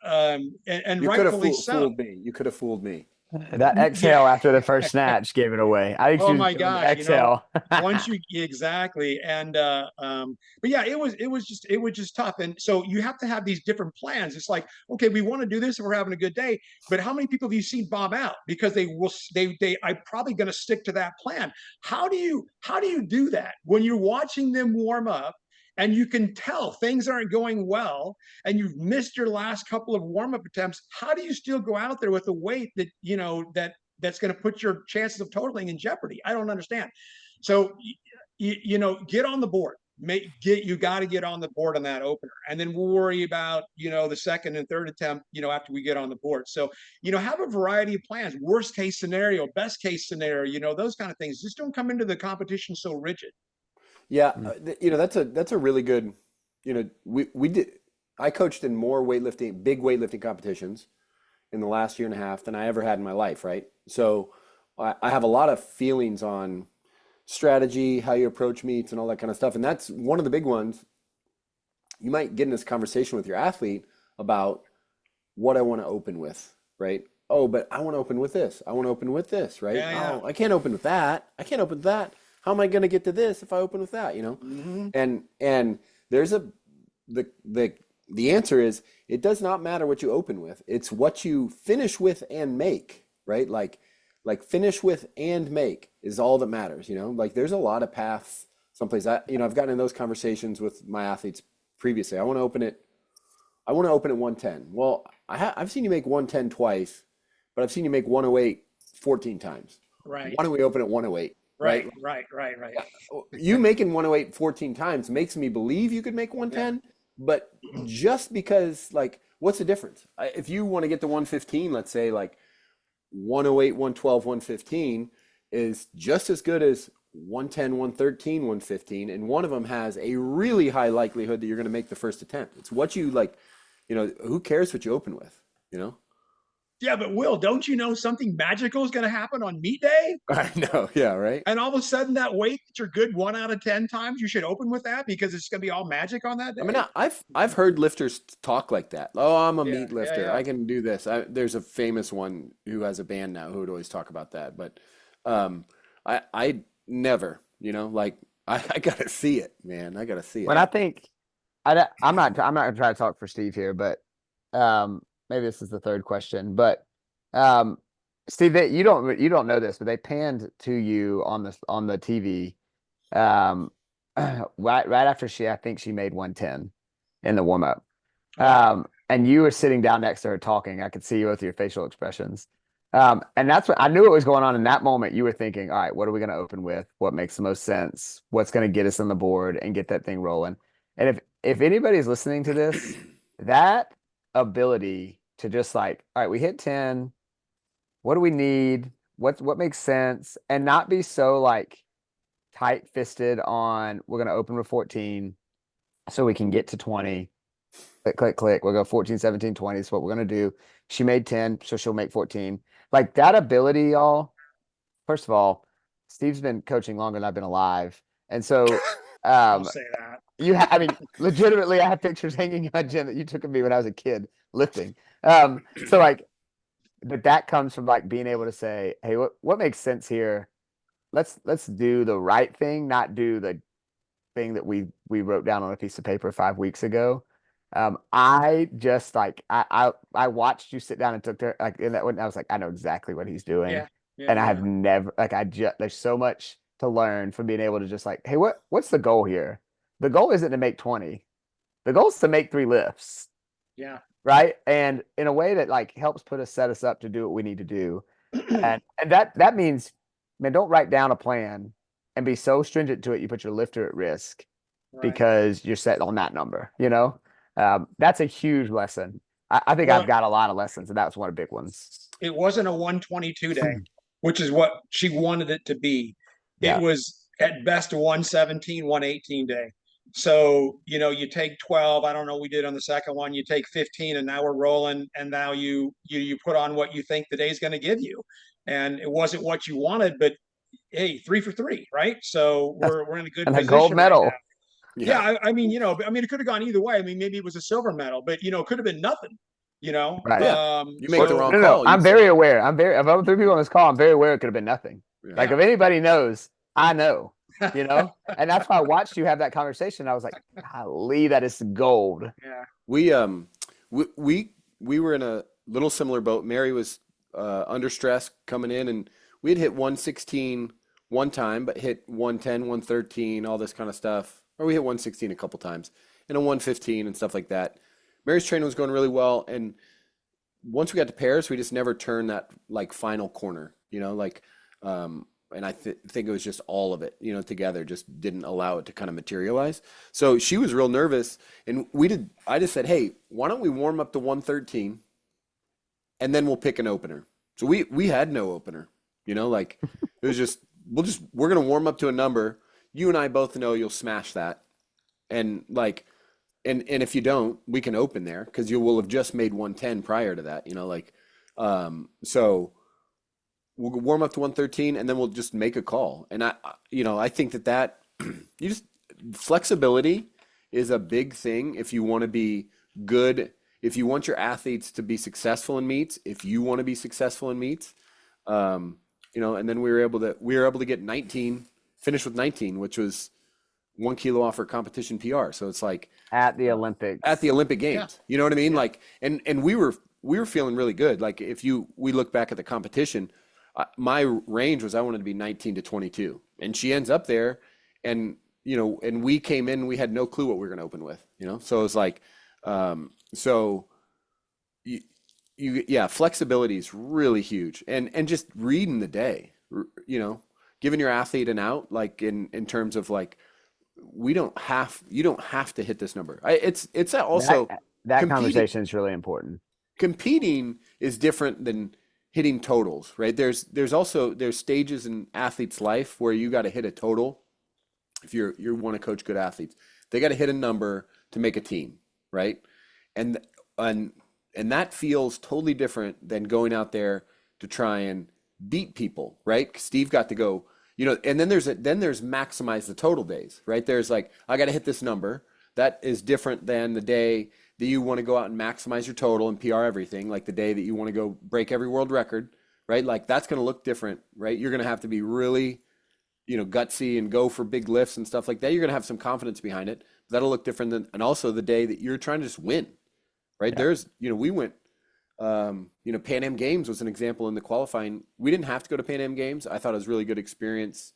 You could have rightfully so. fooled me. You could have fooled me. That exhale after the first snatch gave it away. I think she Oh was my doing the gosh, exhale. once you exactly. And but yeah, it was just tough. And so you have to have these different plans. It's like, okay, we want to do this and we're having a good day, but how many people have you seen bomb out because they I'm probably going to stick to that plan? How do you do that when you're watching them warm up and you can tell things aren't going well, and you've missed your last couple of warm-up attempts? How do you still go out there with a weight that that's going to put your chances of totaling in jeopardy? I don't understand. So get on the board. You got to get on the board on that opener, and then we'll worry about the second and third attempt after we get on the board. So have a variety of plans. Worst case scenario, best case scenario, those kind of things. Just don't come into the competition so rigid. Yeah, that's a really good, we did. I coached in more weightlifting, big weightlifting competitions in the last year and a half than I ever had in my life, right? So I have a lot of feelings on strategy, how you approach meets, and all that kind of stuff. And that's one of the big ones. You might get in this conversation with your athlete about what I want to open with, right? Oh, but I want to open with this. I want to open with this, right? Yeah. Oh, I can't open with that. I can't open with that. How am I going to get to this if I open with that, Mm-hmm. And there's the answer is, it does not matter what you open with. It's what you finish with and make, right? Like finish with and make is all that matters, Like, there's a lot of paths someplace. I've gotten in those conversations with my athletes previously. I want to open at 110. Well, I've seen you make 110 twice, but I've seen you make 108 14 times. Right. Why don't we open at 108? Right. You making 108 14 times makes me believe you could make 110, but just because, like, what's the difference? If you want to get to 115, let's say, like, 108, 112, 115 is just as good as 110, 113, 115, and one of them has a really high likelihood that you're going to make the first attempt. It's what you, like, who cares what you open with, Yeah, but Will, don't you know something magical is going to happen on meet day? I know, yeah, right? And all of a sudden, that weight that you're good 1 out of 10 times, you should open with that because it's going to be all magic on that day. I mean, I've heard lifters talk like that. Oh, I'm a meat lifter. yeah. I can do this. There's a famous one who has a band now who would always talk about that. But I never, like, I gotta see it, man. I gotta see it. When I think I'm not gonna try to talk for Steve here, but maybe this is the third question. But Steve, you don't know this, but they panned to you on the TV right after I think she made 110 in the warm up. And you were sitting down next to her talking. I could see you with your facial expressions. And that's what I knew what was going on in that moment. You were thinking, all right, what are we going to open with? What makes the most sense? What's going to get us on the board and get that thing rolling? And if anybody's listening to this, that ability to just, like, all right, we hit 10. What do we need? What makes sense? And not be so, like, tight-fisted on we're going to open with 14 so we can get to 20. Click, click, click. We'll go 14, 17, 20 is what we're going to do. She made 10, so she'll make 14. Like that ability, y'all. First of all, Steve's been coaching longer than I've been alive. And so, Don't um, say that. I mean, legitimately, I have pictures hanging in my gym that you took of me when I was a kid lifting. So like, but that comes from like being able to say, hey, what makes sense here? Let's do the right thing, not do the thing that we wrote down on a piece of paper 5 weeks ago. I just like I watched you sit down and took there like in that one. I was like, I know exactly what he's doing, Yeah, yeah, and I have yeah. never like I just there's so much to learn from being able to just like, hey, what's the goal here? The goal isn't to make 20. The goal is to make 3 lifts, Yeah. right? And in a way that like helps set us up to do what we need to do. And that means, man, don't write down a plan and be so stringent to it you put your lifter at risk Right. because you're set on that number, you know? That's a huge lesson. I think I've Well, got a lot of lessons, and that was one of the big ones. it wasn't a 122 day, which is what she wanted it to be. It Yeah. was at best a 117, 118 day. So, you take 12, I don't know, we did on the second one, you take 15 and now we're rolling and now you put on what you think the day's going to give you. And it wasn't what you wanted, but hey, 3 for 3, right? So we're in a good And a gold position right now. medal. Yeah, Yeah. I mean, it could have gone either way. I mean, maybe it was a silver medal, but it could have been nothing, you know. Right. Yeah. You make the Or, wrong no, no, call, I'm you'd very say, aware. Of other 3 people on this call, I'm very aware it could have been nothing. yeah. Like Yeah. if anybody knows, I know, you know? And that's why I watched you have that conversation. I was like, golly, that is gold. Yeah. We we were in a little similar boat. Mary was under stress coming in, and we had hit 116 one time, but hit 110, 113, all this kind of stuff. Or we hit 116 a couple times, and a 115 and stuff like that. Mary's training was going really well, and once we got to Paris, we just never turned that like final corner, like, and I think it was just all of it, together, just didn't allow it to kind of materialize. So she was real nervous, and I just said, hey, why don't we warm up to 113 and then we'll pick an opener. So we had no opener, like it was just, we're going to warm up to a number. You and I both know you'll smash that. And like, and if you don't, we can open there because you will have just made 110 prior to that, so we'll warm up to 113 and then we'll just make a call. And I think that you just flexibility is a big thing if you want to be good, if you want your athletes to be successful in meets, if you want to be successful in meets, and then we were able to get 19, finish with 19, which was 1 kilo off our competition PR. So it's like At the at the Olympics. Olympic Yeah. Games. You know what I mean? Yeah. Like, and we were feeling really good. Like we look back at the competition, my range was I wanted to be 19 to 22, and she ends up there, and and we came in, we had no clue what we were going to open with. So it was like, so yeah, flexibility is really huge, and just reading the day, giving your athlete an out, like in terms of like you don't have to hit this number. It's also That competing. conversation is really important. Competing is different than hitting totals, right? There's stages in athletes' life where you got to hit a total. If you want to coach good athletes, they got to hit a number to make a team, right? And and and that feels totally different than going out there to try and beat people, right? 'Cause Steve got to go, and then there's maximize the total days, right? There's like, I got to hit this number. That is different than the day that you want to go out and maximize your total and PR everything, like the day that you want to go break every world record, right? Like that's going to look different, right? You're going to have to be really, gutsy and go for big lifts and stuff like that. You're going to have some confidence behind it. That'll look different than, and also the day that you're trying to just win, right? Yeah. We went, Pan Am Games was an example in the qualifying. We didn't have to go to Pan Am Games. I thought it was a really good experience,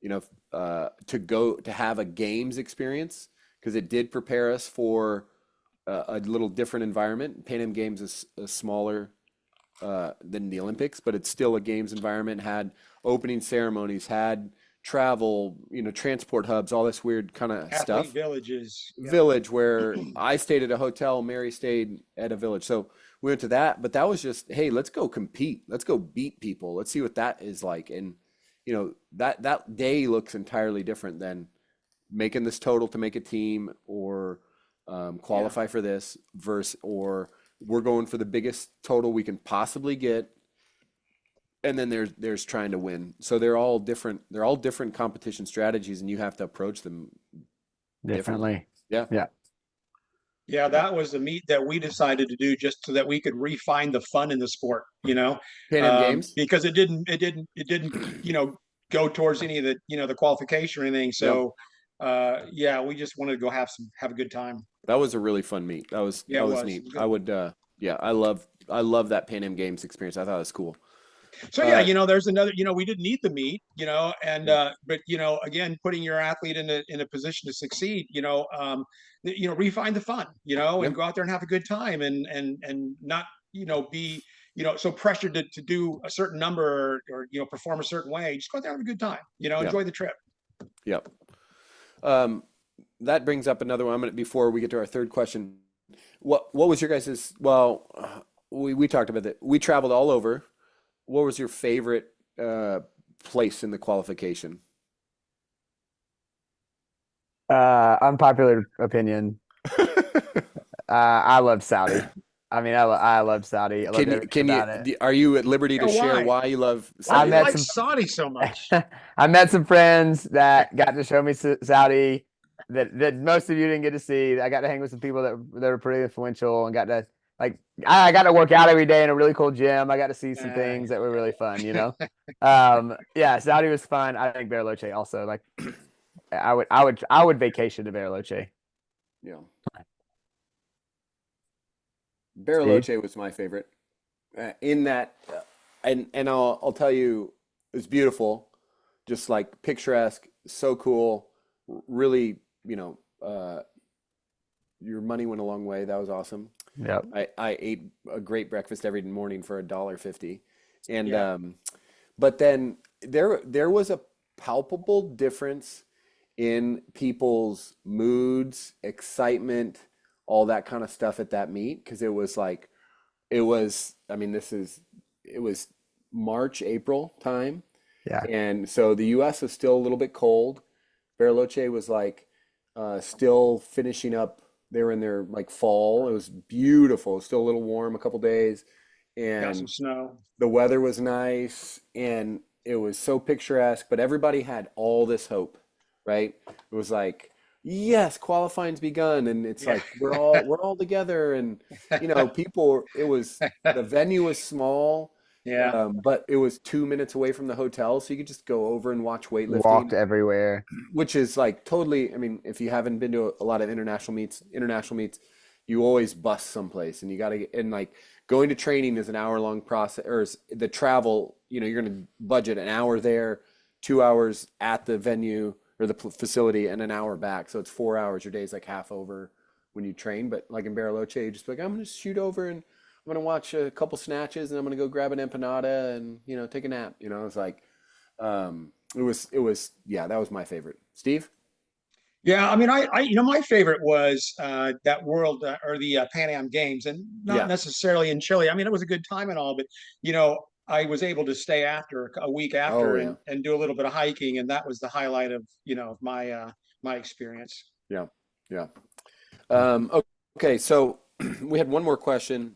to have a games experience because it did prepare us for a little different environment. Pan Am Games is smaller than the Olympics, but it's still a games environment. Had opening ceremonies, had travel, transport hubs, all this weird kind of Athlete stuff. villages. Yeah. Village where I stayed at a hotel, Mary stayed at a village. So we went to that, but that was just, hey, let's go compete. Let's go beat people. Let's see what that is like. And that day looks entirely different than making this total to make a team or qualify for this versus, or we're going for the biggest total we can possibly get. And then there's trying to win. So they're all different. They're all different competition strategies, and you have to approach them differently. Yeah. Yeah. Yeah, that was the meet that we decided to do just so that we could refine the fun in the sport, Pan Am Games. because it didn't, go towards any of the, the qualification or anything. Yeah. So, yeah, we just wanted to go have a good time. That was a really fun meet. That was Yeah, that it was was. neat. It was good. I would yeah, I love that Pan Am Games experience. I thought it was cool. So yeah, Uh, there's another, we didn't need the meet, and yeah. but again, putting your athlete in a position to succeed, refine the fun, Yeah. and go out there and have a good time, and not, be, so pressured to do a certain number, or perform a certain way. Just go out there and have a good time, Yeah. enjoy the trip. Yep. That brings up another one. Before we get to our third question, what was your guys's? Well, we talked about that. We traveled all over. What was your favorite place in the qualification? Unpopular opinion. I love Saudi. I mean, I love Saudi. I love everything about it. Are you at liberty to Yeah, share why? why you love Why do Saudi? you like Saudi so much? I met some friends that got to show me Saudi that most of you didn't get to see. I got to hang with some people that were pretty influential, and got to I got to work out every day in a really cool gym. I got to see some things that were really fun, Yeah, Saudi was fun. I think Bariloche also. Like, I would vacation to Bariloche. Yeah. Bariloche was my favorite. In that, and I'll tell you, it was beautiful, just like picturesque, so cool. Really, your money went a long way. That was awesome. Yeah. I ate a great breakfast every morning for $1.50, and Yeah. but then there was a palpable difference in people's moods, excitement, all that kind of stuff at that meet, because it was I mean, it was March, April time. Yeah. And so the US was still a little bit cold. Bariloche was still finishing up. They were in their fall. It was beautiful. It was still a little warm, a couple days, Got some and snow. the weather was nice, and it was so picturesque, but everybody had all this hope, right? It was like, yes, qualifying's begun, and it's Yeah. like we're all together, and people. The venue was small, Yeah. but it was 2 minutes away from the hotel, so you could just go over and watch weightlifting, Walked everywhere. which is totally. I mean, if you haven't been to a lot of international meets, you always bust someplace, and you got to get, and going to training is an hour-long process, or the travel, you're going to budget an hour there, 2 hours at the venue or the facility, and an hour back. So it's 4 hours. Your day's half over when you train. But in Bariloche, you just be I'm going to shoot over and I'm going to watch a couple snatches, and I'm going to go grab an empanada and, take a nap. It's yeah, that was my favorite. Steve? Yeah, I mean, my favorite was that world or the Pan Am Games, and not Yeah. necessarily in Chile. I mean, it was a good time and all, but I was able to stay after a week after, Oh, yeah. and do a little bit of hiking, and that was the highlight of my experience. Yeah. Yeah. Okay. So we had one more question.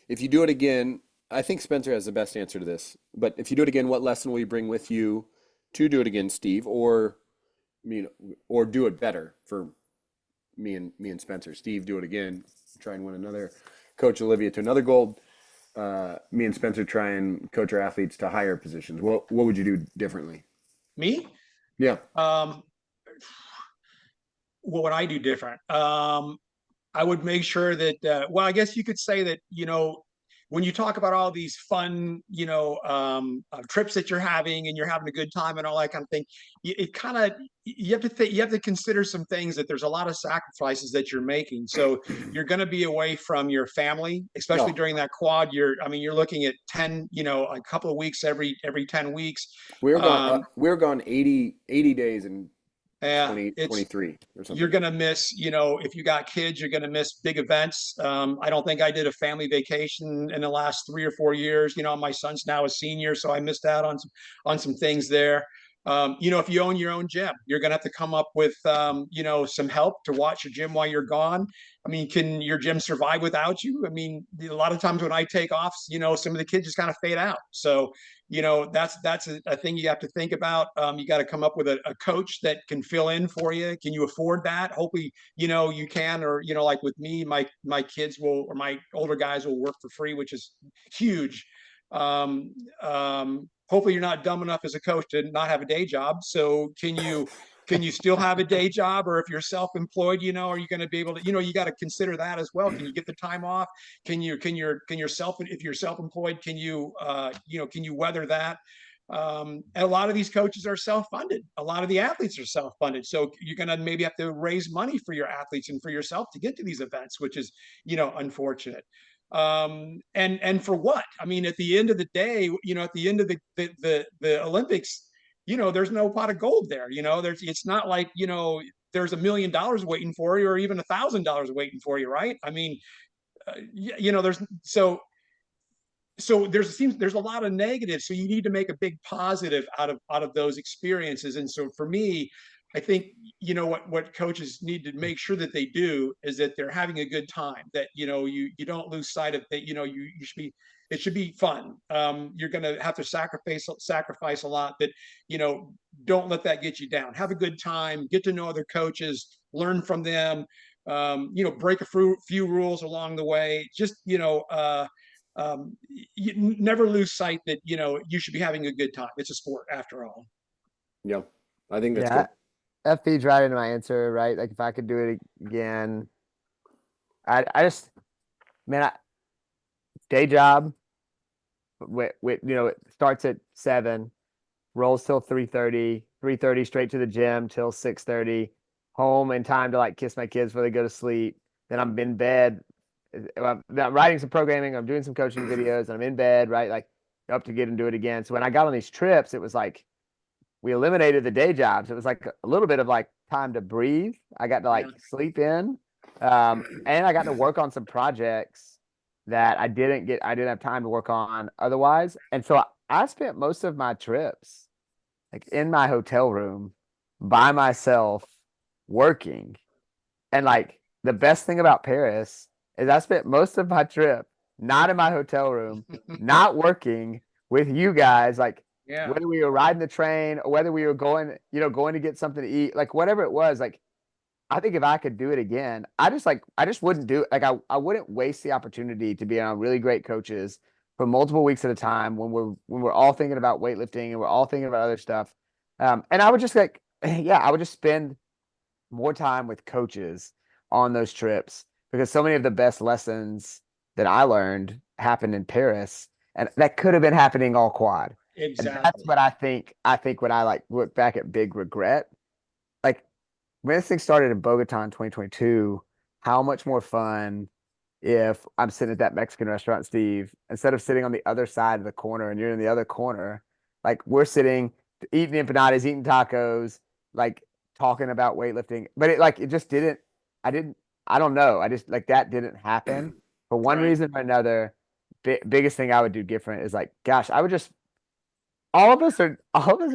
If you do it again, I think Spencer has the best answer to this, but if you do it again, what lesson will you bring with you to do it again, Steve? Or do it better for me and Spencer. Steve, do it again. Try and win another. Coach Olivia to another gold. Me and Spencer try and coach our athletes to higher positions. What would you do differently? Me? Yeah. What would I do different? I would make sure that, well, I guess you could say that, when you talk about all these fun, trips that you're having, and you're having a good time and all that kind of thing, you have to think, you have to consider some things, that there's a lot of sacrifices that you're making. So you're going to be away from your family, especially No. during that quad. You're looking at 10, a couple of weeks every 10 weeks. We're gone 80 days in Yeah, 2023 or something. you're going to miss, if you got kids, you're going to miss big events. I don't think I did a family vacation in the last 3 or 4 years. My son's now a senior, so I missed out on some things there. If you own your own gym, you're going to have to come up with, some help to watch your gym while you're gone. I mean, can your gym survive without you? I mean, a lot of times when I take off, some of the kids just kind of fade out. So, that's a thing you have to think about. You got to come up with a coach that can fill in for you. Can you afford that? Hopefully, you can, or, like with me, my kids will, or my older guys will work for free, which is huge. Hopefully you're not dumb enough as a coach to not have a day job. So can you still have a day job? Or if you're self-employed, are you going to be able to, you got to consider that as well. Can you get the time off? If you're self-employed, can you weather that? And a lot of these coaches are self-funded. A lot of the athletes are self-funded. So you're going to maybe have to raise money for your athletes and for yourself to get to these events, which is, unfortunate. And for what? I mean, at the end of the day, at the end of the Olympics, there's no pot of gold there. It's not like, there's $1 million waiting for you, or even $1,000 waiting for you, right? I mean, there's there's a lot of negatives. So you need to make a big positive out of those experiences. And so for me, I think, what coaches need to make sure that they do is that they're having a good time, that, you don't lose sight of that, it should be fun. You're going to have to sacrifice a lot, but, don't let that get you down. Have a good time, get to know other coaches, learn from them, break a few rules along the way. Just, you never lose sight that, you should be having a good time. It's a sport after all. Yeah, I think that's Yeah, good. that feeds right into my answer, right? Like if I could do it again, I just, man, day job it starts at 7, rolls till 3:30, 3:30 straight to the gym till 6:30, home in time to like kiss my kids before they go to sleep. Then I'm in bed. I'm writing some programming, I'm doing some coaching videos, and I'm in bed, right? Like up to get and do it again. So when I got on these trips, it was like we eliminated the day jobs. It was like a little bit of like time to breathe. I got to like Yeah. sleep in. And I got to work on some projects that I didn't have time to work on otherwise. And so I spent most of my trips like in my hotel room by myself working. And like the best thing about Paris is I spent most of my trip not in my hotel room, not working with you guys, like Yeah. whether we were riding the train or whether we were going to get something to eat, like whatever it was, like I think if I could do it again, I just wouldn't do it. Like I wouldn't waste the opportunity to be around really great coaches for multiple weeks at a time when we're all thinking about weightlifting and we're all thinking about other stuff. And I would just like, yeah, I would just spend more time with coaches on those trips because so many of the best lessons that I learned happened in Paris, and that could have been happening all quad. And that's Exactly. what I think. I think when I like look back at big regret, like when this thing started in Bogota in 2022, how much more fun if I'm sitting at that Mexican restaurant, Steve, instead of sitting on the other side of the corner and you're in the other corner, like we're sitting eating empanadas, eating tacos, like talking about weightlifting. But it just didn't, I didn't, I don't know. I just like that didn't happen for one Right. reason or another. Biggest thing I would do different is like, gosh, I would just all of us are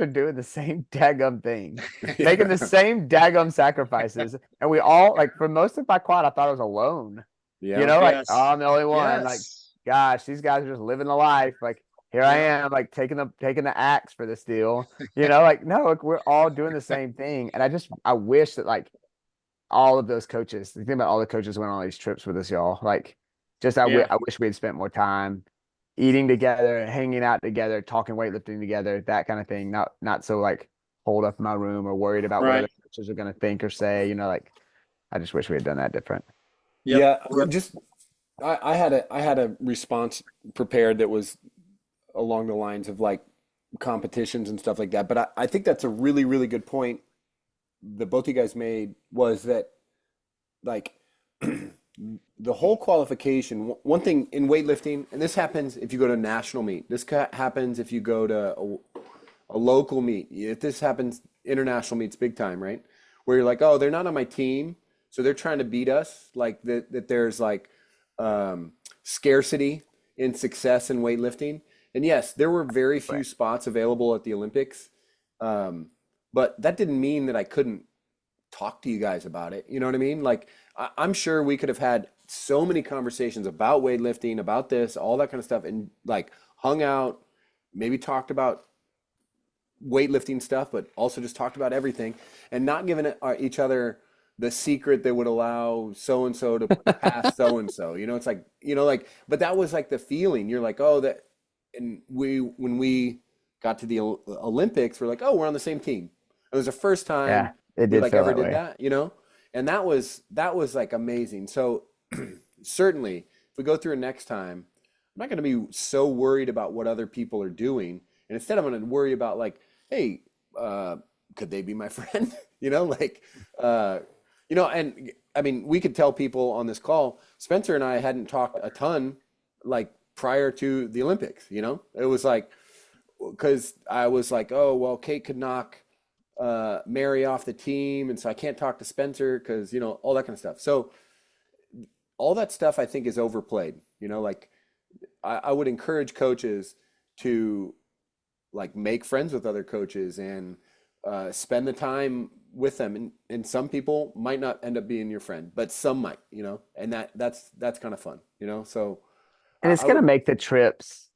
doing the same daggum thing, making the Yeah. same daggum sacrifices. And we all like for most of my quad, I thought I was alone. Yeah. Like, oh, Yes. I'm the only one. Like, Yes. gosh, these guys are just living the life. Like, here I Yeah. am, like taking the axe for this deal. Like, no, like, we're all doing the same thing. And I wish that like all of those coaches, think about all the coaches went on these trips with us, y'all. Like, just Yeah. I wish we had spent more time eating together, hanging out together, talking weightlifting together, that kind of thing. Not so like holed up in my room or worried about what Right. other coaches are gonna think or say. Like I just wish we had done that different. Yep. Yeah. Yep. Just I had a response prepared that was along the lines of like competitions and stuff like that. But I think that's a really, really good point that both you guys made was that like the whole qualification, one thing in weightlifting, and this happens if you go to a national meet, happens if you go to a local meet, if this happens, international meets big time, right? Where you're like, oh, they're not on my team, so they're trying to beat us. Like that there's like scarcity in success in weightlifting. And yes, there were very few Right. spots available at the Olympics. But that didn't mean that I couldn't talk to you guys about it. You know what I mean? Like, I'm sure we could have had so many conversations about weightlifting, about this, all that kind of stuff, and like hung out, maybe talked about weightlifting stuff, but also just talked about everything and not giving each other the secret that would allow so and so to pass so and so. You know, it's like, like, but that was like the feeling. You're like, oh, that, and when we got to the Olympics, we're like, oh, we're on the same team. It was the first time Yeah, it we did like feel ever that did way. that, and that was like amazing. So certainly, if we go through it next time, I'm not going to be so worried about what other people are doing, and instead I'm going to worry about like, hey, could they be my friend? Like, and I mean, we could tell people on this call, Spencer and I hadn't talked a ton like prior to the Olympics. It was like, because I was like, oh, well, Kate could knock Mary off the team, and so I can't talk to Spencer because, all that kind of stuff. So all that stuff I think is overplayed. Like I would encourage coaches to like make friends with other coaches and spend the time with them. And some people might not end up being your friend, but some might, and that's kind of fun, so And it's I gonna would, make the trips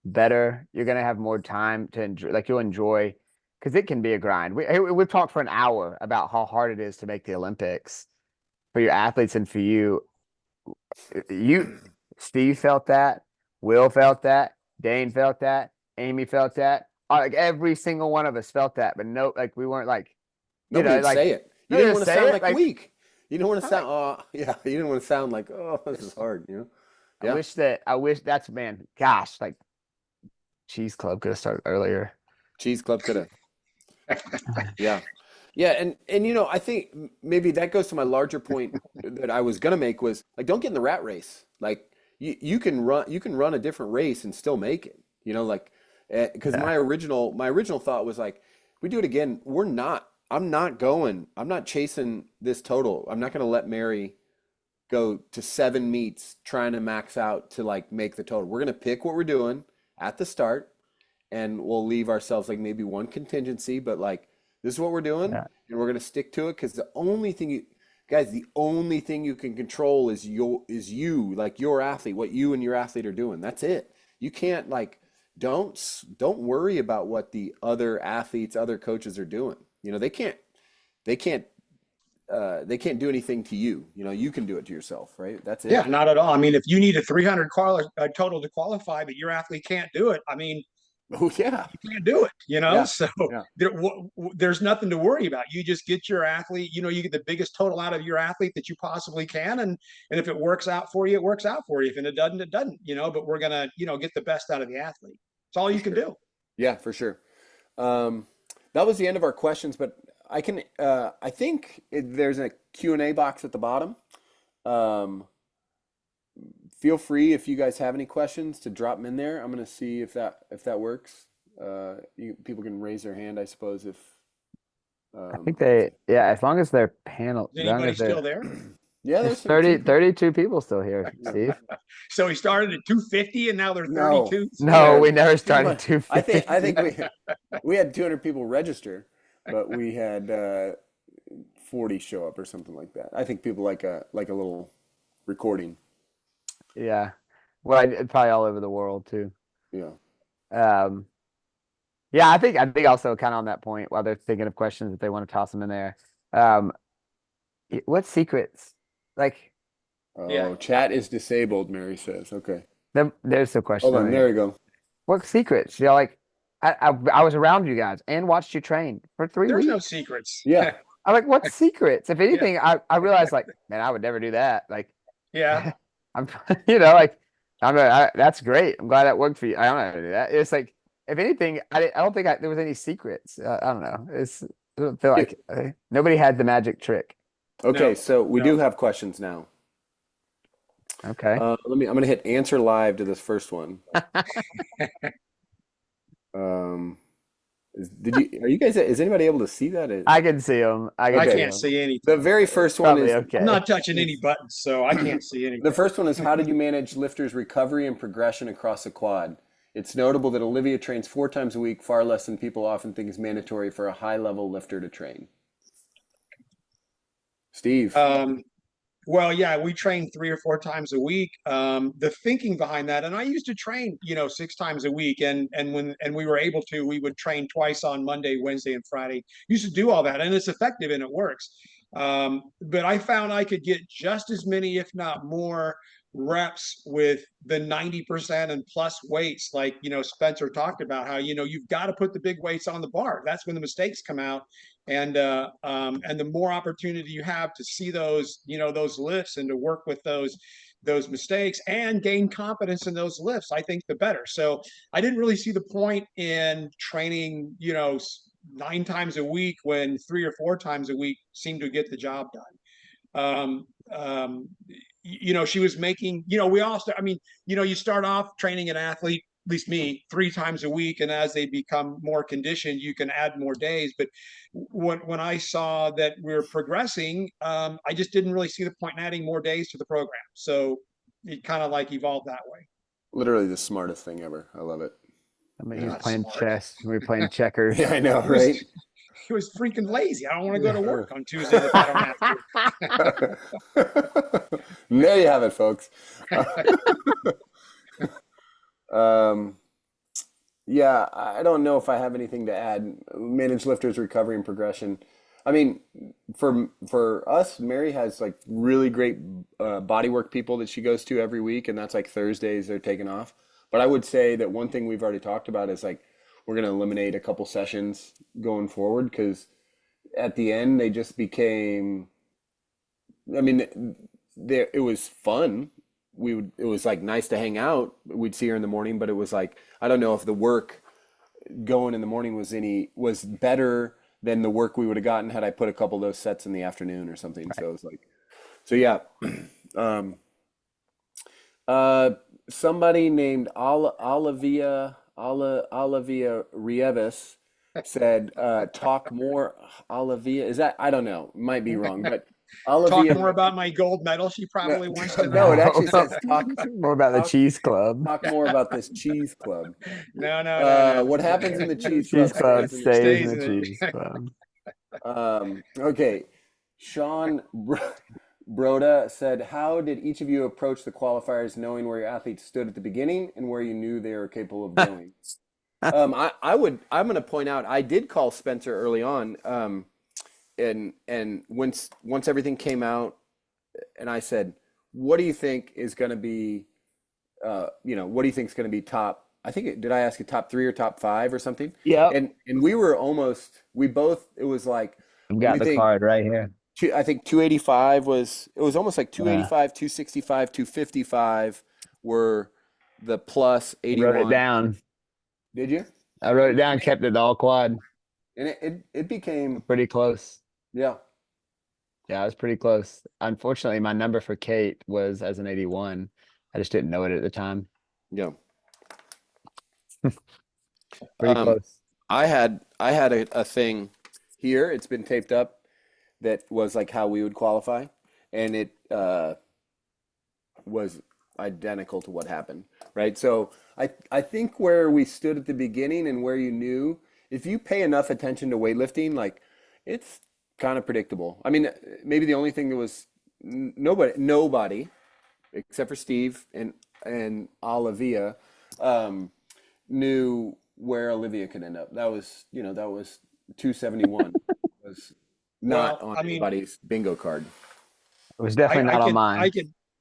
better. You're gonna have more time to enjoy, like you'll enjoy, because it can be a grind. We've talked for an hour about how hard it is to make the Olympics for your athletes and for you. Steve felt that, Will felt that, Dane felt that, Amy felt that. Like every single one of us felt that, but no, like we weren't like, nobody would like say it. You no, didn't just want to say sound it. like Like weak. You didn't want to I'm sound, like, oh, yeah, you didn't want to sound like, oh, this is hard, Yeah. I wish that's man, gosh, like Cheese Club could have started earlier. Cheese Club could have. Yeah. Yeah, and I think maybe that goes to my larger point that I was gonna make was like don't get in the rat race. Like you can run a different race and still make it. Like because Yeah. my original thought was like we do it again, I'm not chasing this total. I'm not gonna let Mary go to 7 meets trying to max out to like make the total. We're gonna pick what we're doing at the start and we'll leave ourselves like maybe one contingency, but like this is what we're doing, Yeah. and we're gonna stick to it because the only thing you can control is you, like your athlete, what you and your athlete are doing. That's it. You can't like don't worry about what the other athletes, other coaches are doing. They can't do anything to you. You can do it to yourself, right? That's Yeah, it. not at all. I mean, if you need a 300 total to qualify, but your athlete can't do it, I mean, Oh yeah, you can't do it. yeah, So yeah. there's nothing to worry about. You just get your athlete, you get the biggest total out of your athlete that you possibly can. And if it works out for you, it works out for you. If it doesn't, it doesn't. But we're going to, get the best out of the athlete. It's all For you can sure. do. Yeah, for sure. That was the end of our questions, but I think there's a Q&A box at the bottom. Um, Feel free if you guys have any questions to drop them in there. I'm gonna see if that works. People can raise their hand, I suppose, if I think um, yeah, as long as they're panel, Is as long anybody as still they're, there? yeah, there's there's some 32 people still here, Steve. So he started at 250 and now they're no, 32. we No, are we never too started much. I think 250. we had 200 people register, but we had 40 show up or something like that. I think people like a little recording. Yeah. Well, probably all over the world too. Yeah. Um, yeah, I think also kind of on that point while they're thinking of questions if they want to toss them in there. Um, what secrets? Like Yeah. Oh, chat is disabled, Mary says. Okay. there's a question Hold on. over There here. we go. What secrets? Like I was around you guys and watched you train for three There's no weeks. secrets. Yeah. I'm like, what secrets? If Yeah. anything, I realized like, man, I would never do that. Like, Yeah. I'm, like, that's great. I'm glad that worked for you. I don't know how to do that. It's like, if anything, I don't think there was any secrets. I don't know. I don't feel like nobody had the magic trick. Okay, No, so we no. do have questions now. Okay. I'm gonna hit answer live to this first one. Um, are you guys, is anybody able to see that? I can see them. I can I Okay. see can't them. see anything. The very first one Probably is, okay. I'm not touching any buttons, so I can't see anything. the first one is how did you manage lifters' recovery and progression across a quad? It's notable that Olivia trains 4 times a week, far less than people often think is mandatory for a high-level lifter to train. Steve. Well, yeah, we train 3 or 4 times a week. The thinking behind that, and I used to train, 6 times a week, and when we were able to, we would train twice on Monday, Wednesday, and Friday. Used to do all that, and it's effective and it works. But I found I could get just as many, if not more, reps with the 90% and plus weights, like Spencer talked about how you've got to put the big weights on the bar. That's when the mistakes come out, and the more opportunity you have to see those lifts and to work with those mistakes and gain confidence in those lifts, I think the better. So I didn't really see the point in training 9 times a week when 3 or 4 times a week seemed to get the job done. She was making, we all start, you start off training an athlete, at least me, 3 times a week. And as they become more conditioned, you can add more days. But when I saw that we're progressing, I just didn't really see the point in adding more days to the program. So it kind of like evolved that way. Literally the smartest thing ever. I love it. I mean, You're he was not playing smart. chess. We were playing checkers. Yeah, I know, right? He was freaking lazy. I don't want to go to work on Tuesdays if I don't have to. There you have it, folks. Yeah, I don't know if I have anything to add. Manage lifters, recovery, and progression. I mean, for us, Mary has like really great bodywork people that she goes to every week, and that's like Thursdays they're taking off. But I would say that one thing we've already talked about is like we're going to eliminate a couple sessions going forward because at the end they just became. I mean, it was fun. It was like nice to hang out. We'd see her in the morning, but it was like I don't know if the work going in the morning was better than the work we would have gotten had I put a couple of those sets in the afternoon or something. So it was like, so yeah. Somebody named Olivia Reeves said, talk more. Olivia, is that, I don't know, might be wrong, but Talk Olivia, more about my gold medal. She probably wants to no, know. it actually says more about the cheese club. talk more about this cheese club. No. What happens in the cheese Cheese club club stays in the stays Stays in the in it. cheese club. Okay. Sean Broda said, how did each of you approach the qualifiers knowing where your athletes stood at the beginning and where you knew they were capable of going? I'm going to point out, I did call Spencer early on. And once everything came out and I said, what do you think is going to be, what do you think is going to be top? I think, did I ask you top 3 or top 5 or something? Yeah. And it was like, I've got the card right here. I think 285 it was almost like 285, 265, 255 were the plus 81. Wrote it down. Did you? I wrote it down, kept it all quad. And it became Pretty close. Yeah. Yeah, I was pretty close. Unfortunately, my number for Kate was as an 81. I just didn't know it at the time. Yeah. Pretty close. I had a thing here. It's been taped up that was like how we would qualify, and it was identical to what happened, right? So I think where we stood at the beginning and where you knew, if you pay enough attention to weightlifting, like it's kind of predictable. I mean, maybe the only thing that was nobody except for Steve and Olivia knew where Olivia could end up. That was 271 was not on anybody's bingo card. It was definitely not on mine.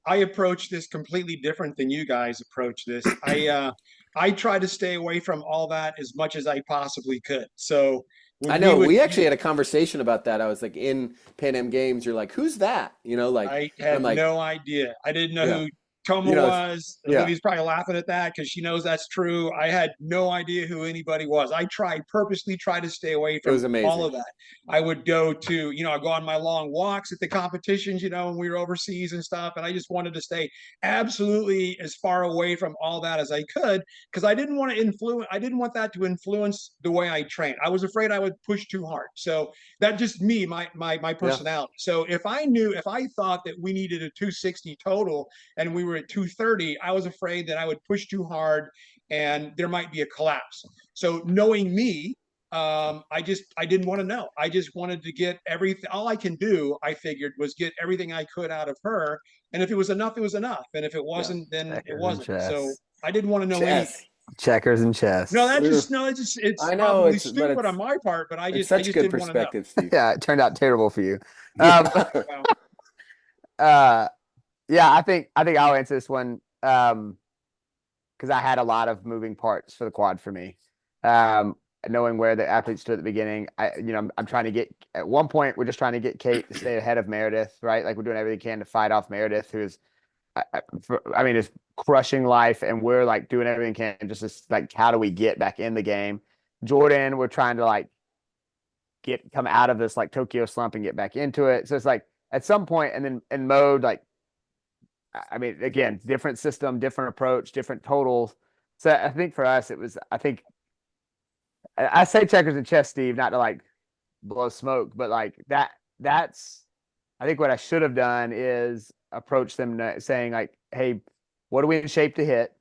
I approach this completely different than you guys approach this. I try to stay away from all that as much as I possibly could. So I know we actually had a conversation about that. I was like, in Pan Am Games, you're like, who's that? Like I had like, no idea. I didn't know who Toma was. Yeah. Olivia's probably laughing at that because she knows that's true. I had no idea who anybody was. I purposely tried to stay away from all of that. I would go to, I go on my long walks at the competitions, when we were overseas and stuff. And I just wanted to stay absolutely as far away from all that as I could because I didn't want that to influence the way I train. I was afraid I would push too hard. So that's just me, my personality. Yeah. So if I thought that we needed a 260 total and we were at 230, I was afraid that I would push too hard and there might be a collapse. So knowing me, I didn't want to know. I just wanted to get everything. All I can do, I figured, was get everything I could out of her. And if it was enough, it was enough. And if it Yeah. wasn't, then it Checkers and wasn't. So chess. I didn't want to know anything. Chess. Checkers and No, chess. it's I know probably but stupid on my part, but it's I such just good didn't want to know. perspective, Steve. Yeah, it turned out terrible for you. Yeah. Well, Uh, yeah, I think I'll answer this one. Because I had a lot of moving parts for the quad for me. Knowing where the athletes stood at the beginning, I'm trying to get, at one point, we're just trying to get Kate to stay ahead of Meredith, right? Like we're doing everything we can to fight off Meredith, who's, I mean, is crushing life, and we're like doing everything we can just like, how do we get back in the game? Jordan, we're trying to like come out of this like Tokyo slump and get back into it. So it's like at some point, and then in mode, like, I mean, again, different system, different approach, different totals. So I think for us, it was, I say checkers and chess, Steve, not to like blow smoke, but like that's, I think what I should have done is approach them saying like, hey, what are we in shape to hit?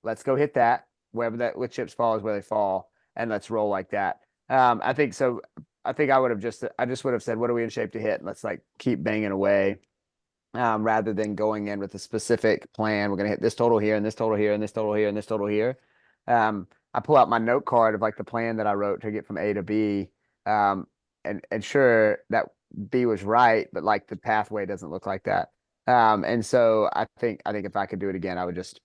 Let's go hit that. Wherever that with chips fall is where they fall. And let's roll like that. I think so. I think I just would have said, what are we in shape to hit? And let's like keep banging away. Rather than going in with a specific plan. We're going to hit this total here and this total here and this total here and this total here. I pull out my note card of like the plan that I wrote to get from A to B. And sure, that B was right, but like the pathway doesn't look like that. And so I think if I could do it again, I would just,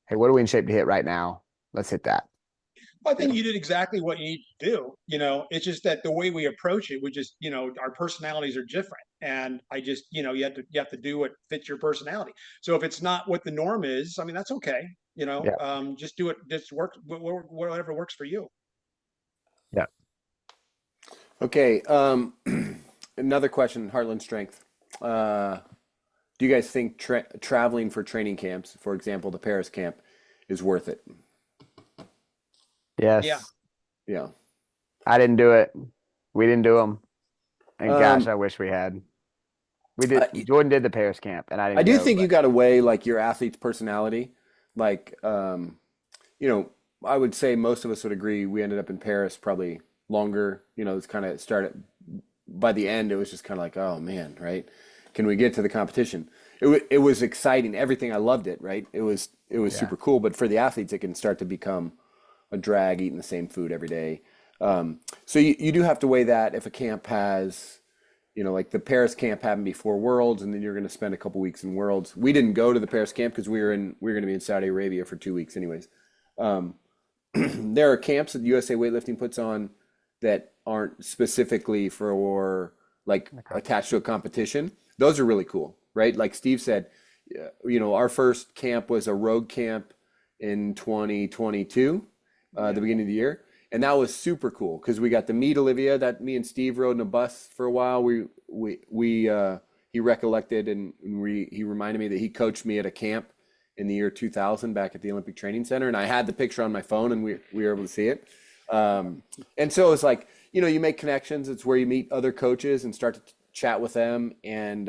hey, what are we in shape to hit right now? Let's hit that. I think you did exactly what you need to do. It's just that the way we approach it, we just, our personalities are different. And I just, you have to do what fits your personality. So if it's not what the norm is, I mean, that's okay. Yeah. Just do it. Just work, whatever works for you. Yeah. Okay. Another question, Heartland Strength. Do you guys think traveling for training camps, for example, the Paris camp, is worth it? Yes. Yeah. Yeah. I didn't do it. We didn't do them. And gosh, Um, I wish we had. We did. Jordan did the Paris camp, and I didn't. I do go, think but you got to weigh like your athlete's personality. Like, I would say most of us would agree we ended up in Paris probably longer. It's kind of started by the end. It was just kind of like, oh man, right? Can we get to the competition? It was exciting. Everything, I loved it. Right? It was yeah. super cool. But for the athletes, it can start to become a drag eating the same food every day. So you do have to weigh that if a camp has, like the Paris camp happened before Worlds, and then you're going to spend a couple weeks in Worlds. We didn't go to the Paris camp because we were going to be in Saudi Arabia for 2 weeks anyways. There are camps that USA Weightlifting puts on that aren't specifically for like attached to a competition. Those are really cool, right? Like Steve said, our first camp was a road camp in 2022, the beginning of the year. And that was super cool because we got to meet Olivia. That me and Steve rode in a bus for a while. He recollected and he reminded me that he coached me at a camp in the year 2000 back at the Olympic Training Center, and I had the picture on my phone, and we were able to see it. And so it's like you make connections. It's where you meet other coaches and start to chat with them, and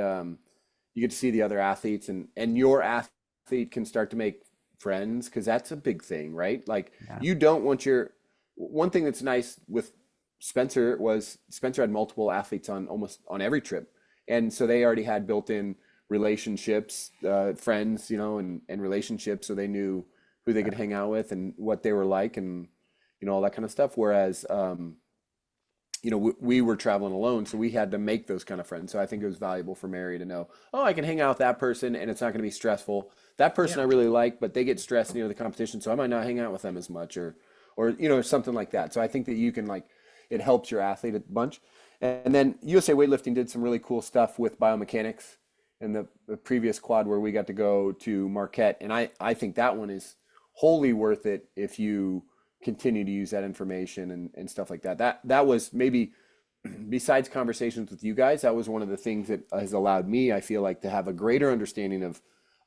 you get to see the other athletes, and your athlete can start to make friends because that's a big thing, right? Like you don't want one thing that's nice with Spencer was Spencer had multiple athletes on almost on every trip. And so they already had built-in relationships, friends, and relationships. So they knew who they could hang out with and what they were like and, all that kind of stuff. Whereas, we were traveling alone, so we had to make those kind of friends. So I think it was valuable for Mary to know, oh, I can hang out with that person and it's not going to be stressful. That person I really like, but they get stressed near the competition, so I might not hang out with them as much or something like that. So I think that you can it helps your athlete a bunch. And then USA Weightlifting did some really cool stuff with biomechanics in the previous quad where we got to go to Marquette. And I think that one is wholly worth it if you continue to use that information and stuff like that. That was maybe, besides conversations with you guys, that was one of the things that has allowed me, I feel like, to have a greater understanding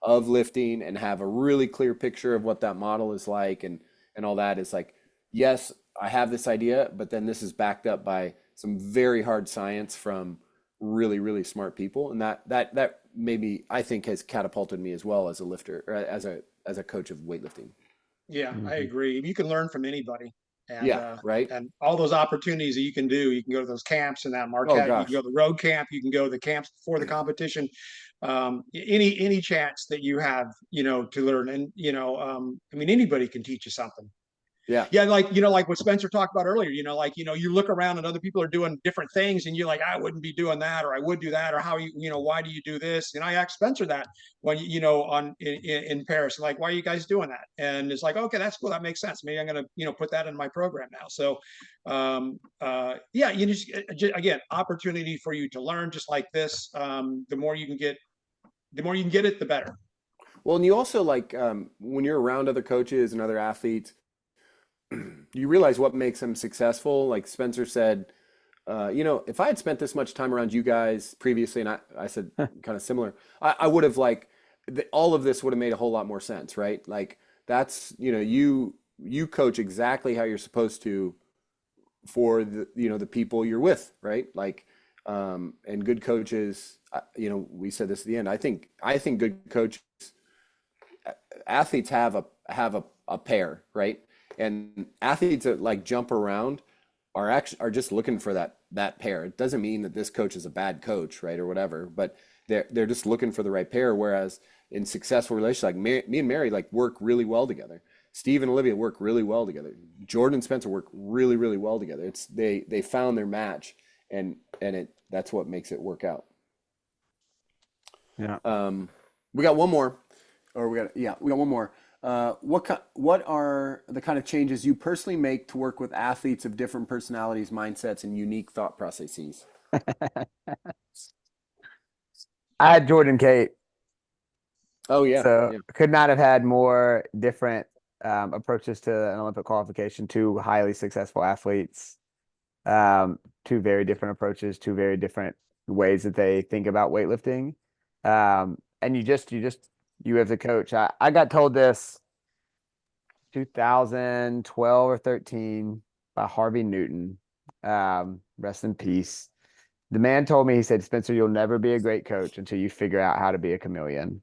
of lifting and have a really clear picture of what that model is like and all that is like, yes, I have this idea, but then this is backed up by some very hard science from really, really smart people. And that maybe I think has catapulted me as well as a lifter or as a coach of weightlifting. Yeah, I Mhm. agree. You can learn from anybody, Yeah, right. and all those opportunities that you can do. You can go to those camps in that Oh Marquette. You can gosh. go to the road camp. You can go to the camps before the competition. Any chance that you have, to learn, and I mean, anybody can teach you something. Yeah. Yeah, like like what Spencer talked about earlier. Like you look around and other people are doing different things, and you're like, I wouldn't be doing that, or I would do that, or how why do you do this? And I asked Spencer that when on in Paris, like, why are you guys doing that? And it's like, okay, that's cool, that makes sense. Maybe I'm gonna put that in my program now. So, yeah, just again, opportunity for you to learn, just like this. The more you can get, it, the better. Well, and you also like when you're around other coaches and other athletes, you realize what makes them successful. Like Spencer said, if I had spent this much time around you guys previously, and I said kind of similar, I would have like all of this would have made a whole lot more sense, right? Like that's, you coach exactly how you're supposed to for the people you're with, right? Like, and good coaches, we said this at the end. I think good coaches, athletes have a pair, right? And athletes that like jump around are just looking for that pair. It doesn't mean that this coach is a bad coach, right, or whatever, but they're just looking for the right pair. Whereas in successful relationships, like me and Mary, like work really well together. Steve and Olivia work really well together. Jordan and Spencer work really, really well together. It's they found their match, and that's what makes it work out. Yeah. We got one more, or we got one more. What are the kind of changes you personally make to work with athletes of different personalities, mindsets, and unique thought processes? I had Jordan Kate, Oh yeah, so yeah. could not have had more different approaches to an Olympic qualification. Two highly successful athletes, two very different approaches, two very different ways that they think about weightlifting. And you as a coach, I got told this 2012 or 13 by Harvey Newton. Rest in peace. The man told me, he said, Spencer, you'll never be a great coach until you figure out how to be a chameleon.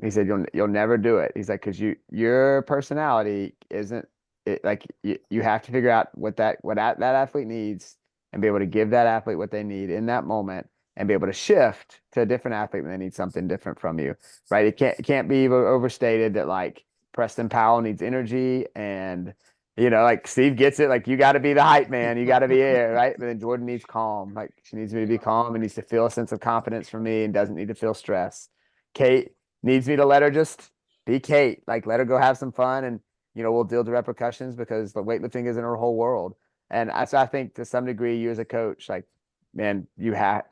He said, you'll never do it. He's like, because your personality isn't it, like you have to figure out that athlete needs and be able to give that athlete what they need in that moment and be able to shift to a different athlete when they need something different from you. Right. It can't be overstated that like Preston Powell needs energy and like Steve gets it, like you got to be the hype man, you got to be air, right? But then Jordan needs calm. Like she needs me to be calm and needs to feel a sense of confidence from me and doesn't need to feel stress. Kate needs me to let her just be Kate, like let her go have some fun and we'll deal with the repercussions because the weightlifting isn't her whole world. And so I think to some degree, you as a coach, like, man, a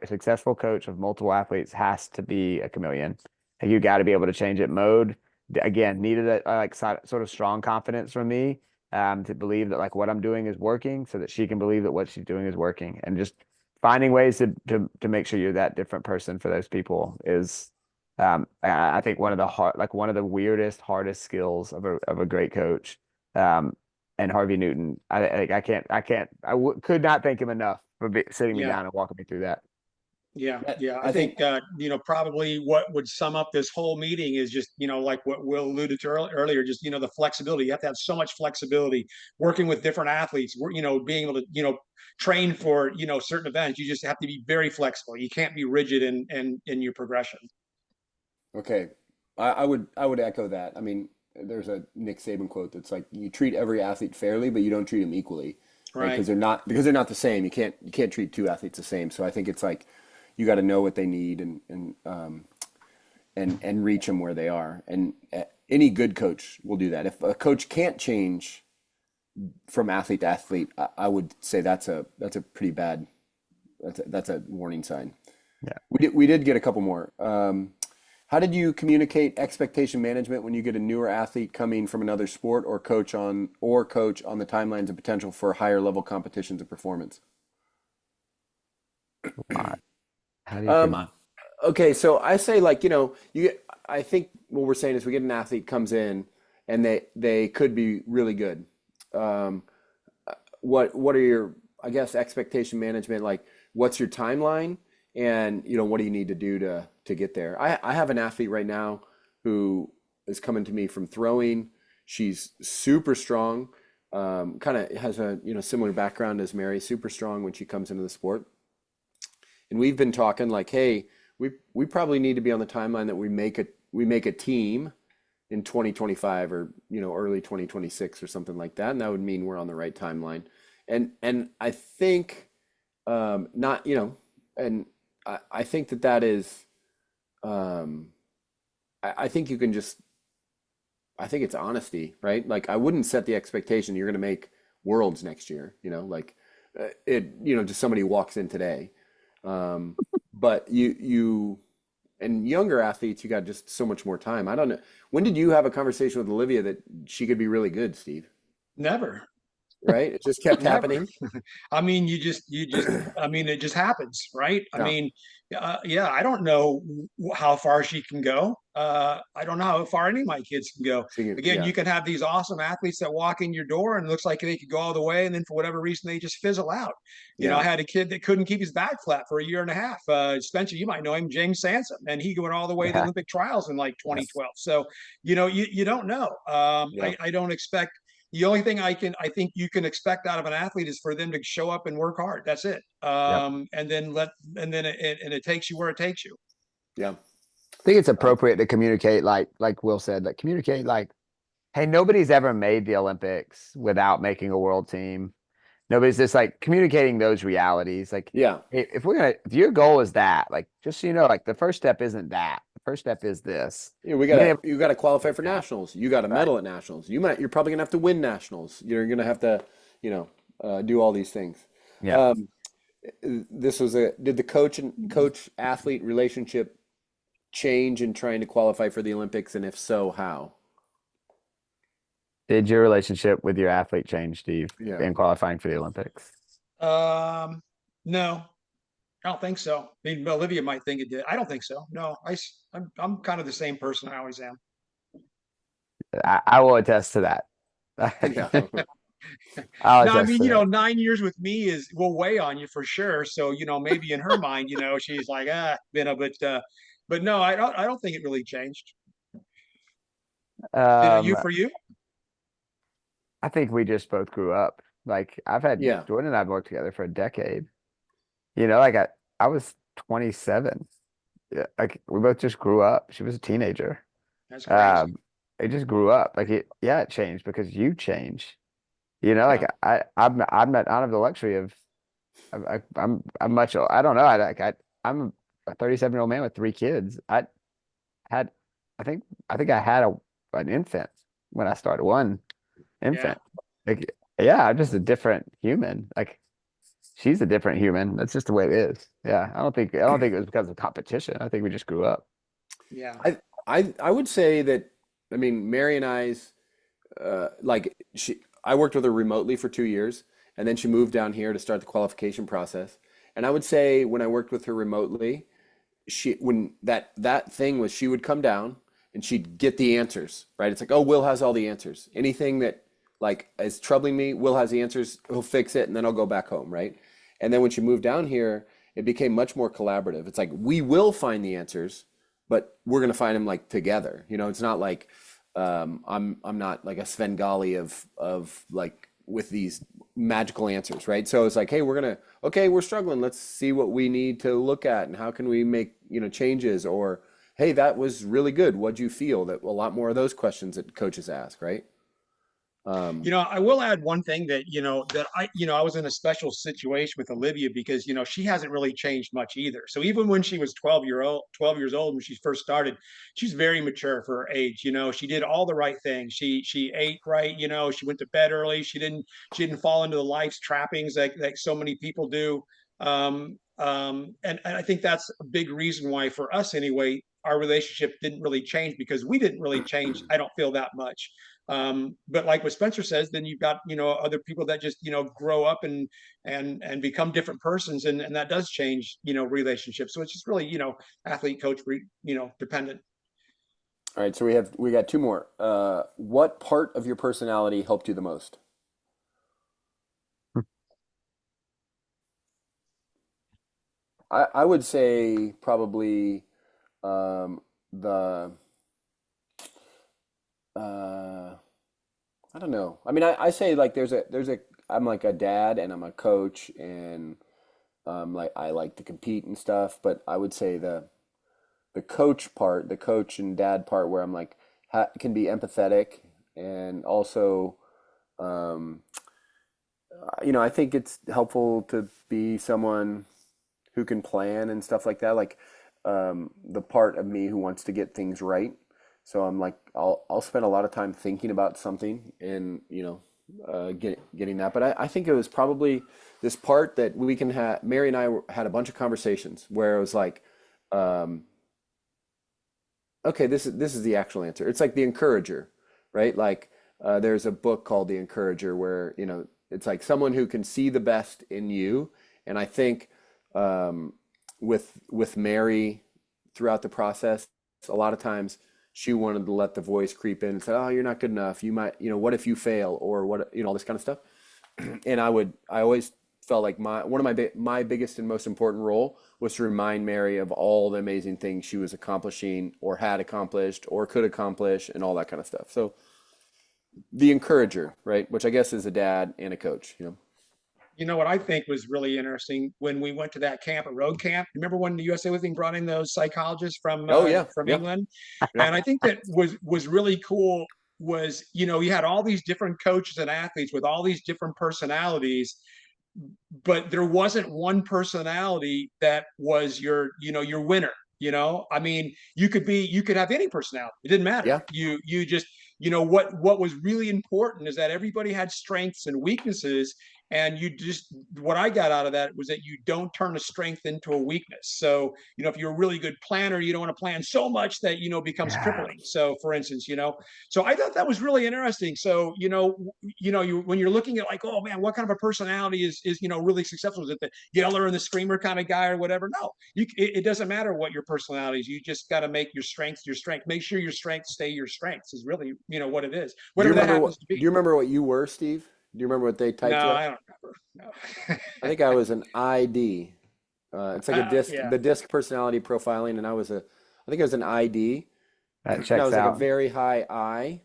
successful coach of multiple athletes has to be a chameleon. And you got to be able to change it mode. Again, needed a like sort of strong confidence from me to believe that like what I'm doing is working so that she can believe that what she's doing is working. And just finding ways to make sure you're that different person for those people is I think one of the weirdest, hardest skills of a great coach. And Harvey Newton, could not thank him enough for sitting me Yeah. down and walking me through that. Yeah, That- yeah. I I think think probably what would sum up this whole meeting is just like what Will alluded to earlier, just the flexibility. You have to have so much flexibility working with different athletes. Being able to train for certain events. You just have to be very flexible. You can't be rigid in your progression. okay. I would echo that. I mean, there's a Nick Saban quote that's like, you treat every athlete fairly, but you don't treat them equally, right? Right. Because they're not the same. You can't treat two athletes the same. So I think it's like you got to know what they need and reach them where they are. And any good coach will do that. If a coach can't change from athlete to athlete, I would say that's a pretty bad. That's a warning sign. Yeah. We did get a couple more. How did you communicate expectation management when you get a newer athlete coming from another sport or coach on the timelines and potential for higher level competitions and performance? How do you Um, communicate? okay, so I say like, I think what we're saying is we get an athlete comes in and they could be really good. Um, what are your, I guess, expectation management? Like, what's your timeline, and what do you need to do to get there? I have an athlete right now who is coming to me from throwing. She's super strong. Kind of has a similar background as Mary, super strong when she comes into the sport. And we've been talking like, hey, we probably need to be on the timeline that we make a team in 2025 or early 2026 or something like that, and that would mean we're on the right timeline. And I think not and I think that is I think you can just I think it's honesty, right? Like I wouldn't set the expectation you're going to make worlds next year, like just somebody walks in today. Um, but you and younger athletes, you got just so much more time. I don't know. When did you have a conversation with Olivia that she could be really good, Steve? Never. Right? It just kept Never. happening. I mean, I mean, it just happens, right? I Yeah. mean, yeah, I don't know how far she can go. I don't know how far any of my kids can go. Again, Yeah. you can have these awesome athletes that walk in your door and it looks like they could go all the way, and then for whatever reason, they just fizzle out. I Yeah. had a kid that couldn't keep his back flat for a year and a half. Spencer, you might know him, James Sansom, and he went all the way to the Yeah. Olympic trials in like Yeah. 2012. So, you don't know. Yeah. I don't expect the only thing I think you can expect out of an athlete is for them to show up and work hard. That's it. Yep. And then it takes you where it takes you. Yeah. I think it's Um, appropriate to communicate, like Will said, like communicate like, hey, nobody's ever made the Olympics without making a world team. Nobody's just like communicating those realities. Like, yeah. hey, if your goal is that, like, just so you know, like the first step isn't that. The first step is this. Yeah, Being able to you gotta qualify for that, nationals. You got to right? medal at nationals. You're probably gonna have to win nationals. You're gonna have to, do all these things. Yeah. Um, did the coach athlete relationship change in trying to qualify for the Olympics, and if so, how? Did your relationship with your athlete change, Steve, Yeah. in qualifying for the Olympics? No, I don't think so. I mean, Olivia might think it did. I don't think so. No, I'm kind of the same person I always am. I will attest to that. Yeah. I'll No, I attest mean, to that. 9 years with me will weigh on you for sure. So, maybe in her mind, she's like, but no, I don't think it really changed. You Um, for you? I think we just both grew up. Like I've had Yeah. Jordan and I've worked together for a decade. Like I was 27. Yeah, like we both just grew up. She was a teenager. That's crazy. Um, it just grew up. Like it changed because you change. Like Yeah. I don't have the luxury of I'm much I don't know. I'm a 37-year-old man with three kids. Had I think I had an infant when I started, one Yeah. infant. Like yeah, I'm just a different human. Like she's a different human. That's just the way it is. Yeah, I don't think it was because of competition. I think we just grew up. Yeah. I would say that, I mean, Mary and I's like I worked with her remotely for 2 years, and then she moved down here to start the qualification process. And I would say when I worked with her remotely, when that thing was, she would come down and she'd get the answers, right? It's like, oh, Will has all the answers. Anything that like is troubling me, Will has the answers. He'll fix it, and then I'll go back home, right? And then when she moved down here, it became much more collaborative. It's like we will find the answers, but we're gonna find them like together. It's not like I'm not like a Svengali of like with these magical answers, right? So it's like, hey, okay, we're struggling. Let's see what we need to look at and how can we make, changes, or hey, that was really good. What'd you feel? That a lot more of those questions that coaches ask, right? I will add one thing that I was in a special situation with Olivia because, she hasn't really changed much either. So even when she was 12 years old when she first started, she's very mature for her age. She did all the right things. She ate right, she went to bed early. She didn't fall into the life's trappings like so many people do. And I think that's a big reason why for us anyway, our relationship didn't really change because we didn't really change, I don't feel that much. But like what Spencer says, then you've got other people that just grow up and become different persons, and that does change relationships. So it's just really athlete coach dependent. All right, so we got two more. What part of your personality helped you the most? I would say probably um, the I don't know. I mean, I say like I'm like a dad and I'm a coach and like I like to compete and stuff, but I would say the coach part, the coach and dad part where I'm like can be empathetic and also um I think it's helpful to be someone who can plan and stuff like that. Like the part of me who wants to get things right. So I'm like, I'll spend a lot of time thinking about something and getting that. But I think it was probably this part that we can have. Mary and I had a bunch of conversations where it was like, um, okay, this is the actual answer. It's like the encourager, right? Like there's a book called The Encourager where it's like someone who can see the best in you. And I think with Mary throughout the process, a lot of times she wanted to let the voice creep in and say, "Oh, you're not good enough. You might, what if you fail or what, all this kind of stuff." And I always felt like one of my biggest and most important role was to remind Mary of all the amazing things she was accomplishing or had accomplished or could accomplish and all that kind of stuff. So the encourager, right? Which I guess is a dad and a coach. You know what I think was really interesting when we went to that camp, a road camp. Remember when the USA Lifting brought in those psychologists Oh yeah, from yeah, England? yeah, And I think that was really cool. Was you had all these different coaches and athletes with all these different personalities, but there wasn't one personality that was your winner. I mean, you could have any personality. It didn't matter. yeah. You just what was really important is that everybody had strengths and weaknesses, and you just what I got out of that was that you don't turn a strength into a weakness. So if you're a really good planner, you don't want to plan so much that becomes Yeah. crippling. So for instance, so I thought that was really interesting. So you when you're looking at like, oh man, what kind of a personality is really successful? Is it the yeller and the screamer kind of guy or whatever? No, it doesn't matter what your personality is. You just got to make your strengths your strength. Make sure your strengths stay your strengths is really what it is, Do you whatever that remember happens what? to Do you be. remember what you were, Steve? Do you remember what they typed No, you I as? don't remember. No. I think I was an ID. It's like Yeah. the disc personality profiling, and I think I was an ID, That and I checks was like a out. very high I,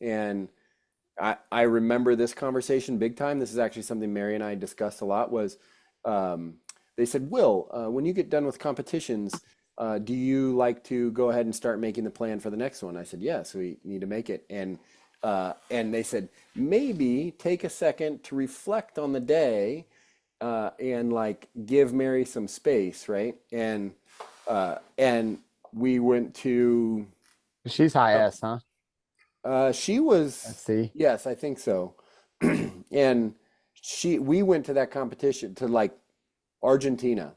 and I remember this conversation big time. This is actually something Mary and I discussed a lot. Was um, they said, Will, when you get done with competitions, do you like to go ahead and start making the plan for the next one? I said, yes, we need to make it, and they said maybe take a second to reflect on the day and like give Mary some space, right? And we went to She's high S, huh? she Let's was see. yes, I think so. And we went to that competition to like Argentina.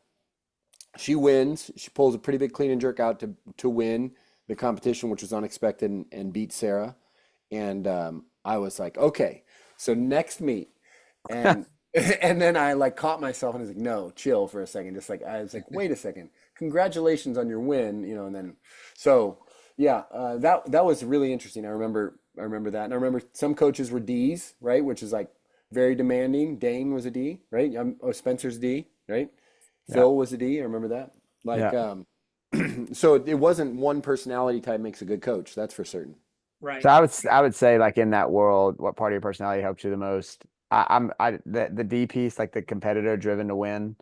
She wins. She pulls a pretty big clean and jerk out to win the competition, which was unexpected and beat Sarah. And I was like, okay, so next meet, and and then I like caught myself and I was like, no, chill for a second. Just like I was like, wait a second, congratulations on your win, and then so yeah, that was really interesting. I remember that, and I remember some coaches were D's, right, which is like very demanding. Dane was a D, right? Oh, Spencer's D, right? Yeah. Phil was a D. I remember that. Like, Yeah. so it wasn't one personality type makes a good coach. That's for certain. So Right. I would say like in that world, what part of your personality helps you the most? The D piece, like the competitor driven to win.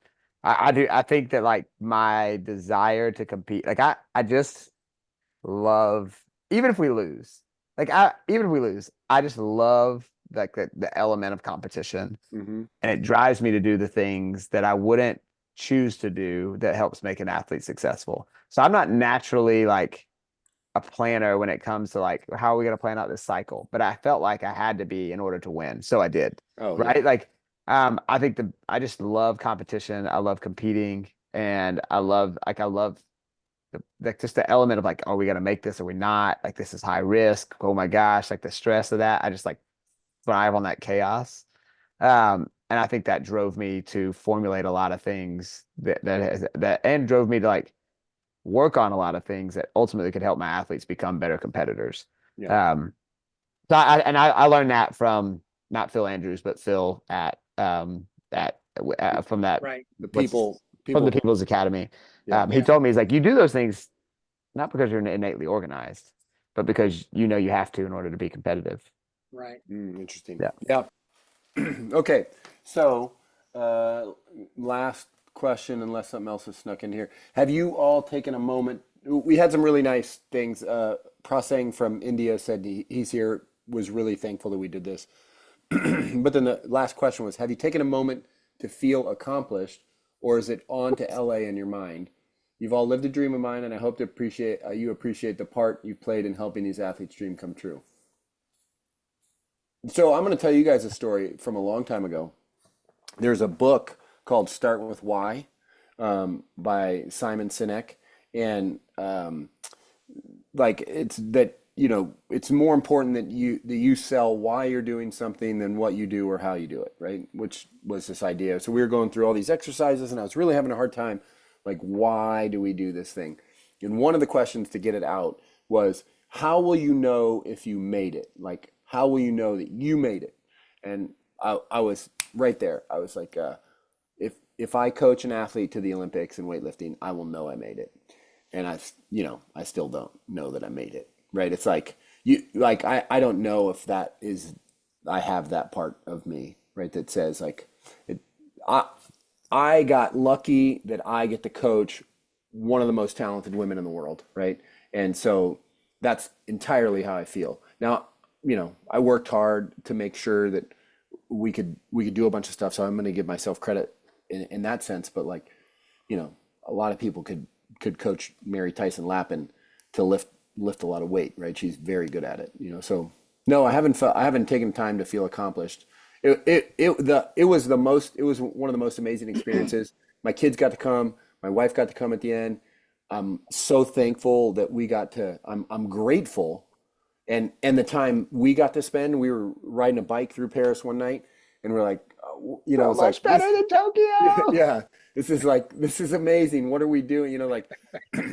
I think that like my desire to compete, like I just love even if we lose. Even if we lose, I just love like the element of competition. Hmm. And it drives me to do the things that I wouldn't choose to do that helps make an athlete successful. So I'm not naturally like a planner when it comes to like how are we going to plan out this cycle, but I felt like I had to be in order to win, so I did. Oh yeah. Right? Like I think I just love competition. I love competing, and I love like just the element of like, are we going to make this or we not? Like this is high risk. Oh my gosh, like the stress of that. I just like thrive on that chaos. And I think that drove me to formulate a lot of things that and drove me to like work on a lot of things that ultimately could help my athletes become better competitors. Yeah. Um, I learned that from not Phil Andrews, but Phil from that Right. The what's from the people. People's Academy. Yeah. He Yeah. told me he's like, you do those things not because you're innately organized, but because you know you have to in order to be competitive. Right. Interesting. Yeah. Yeah. Okay. So, last question, unless something else is snuck in here. Have you all taken a moment? We had some really nice things. Prasang from India said he's here, was really thankful that we did this. But then the last question was, have you taken a moment to feel accomplished, or is it on to LA in your mind? You've all lived a dream of mine, and I hope to appreciate you appreciate the part you've played in helping these athletes' dream come true. So I'm going to tell you guys a story from a long time ago. There's a book called Start with Why, by Simon Sinek, and like it's that it's more important that you sell why you're doing something than what you do or how you do it, right? Which was this idea. So we were going through all these exercises, and I was really having a hard time, like, why do we do this thing? And one of the questions to get it out was, how will you know if you made it? Like, how will you know that you made it? And I was right there. I was like, if I coach an athlete to the Olympics in weightlifting, I will know I made it. And I still don't know that I made it, right? It's like I don't know if that is, I have that part of me, right? That says like, I got lucky that I get to coach one of the most talented women in the world, right? And so that's entirely how I feel. Now, I worked hard to make sure that we could do a bunch of stuff. So I'm going to give myself credit in that sense. But like, a lot of people could coach Mary Tyson Lappin to lift a lot of weight, right? She's very good at it, So no, I haven't taken time to feel accomplished. It was one of the most amazing experiences. My kids got to come, my wife got to come at the end. I'm so thankful that I'm grateful. And the time we got to spend, we were riding a bike through Paris one night, and we're like, So it's much like better than Tokyo. yeah, this is amazing. What are we doing? Like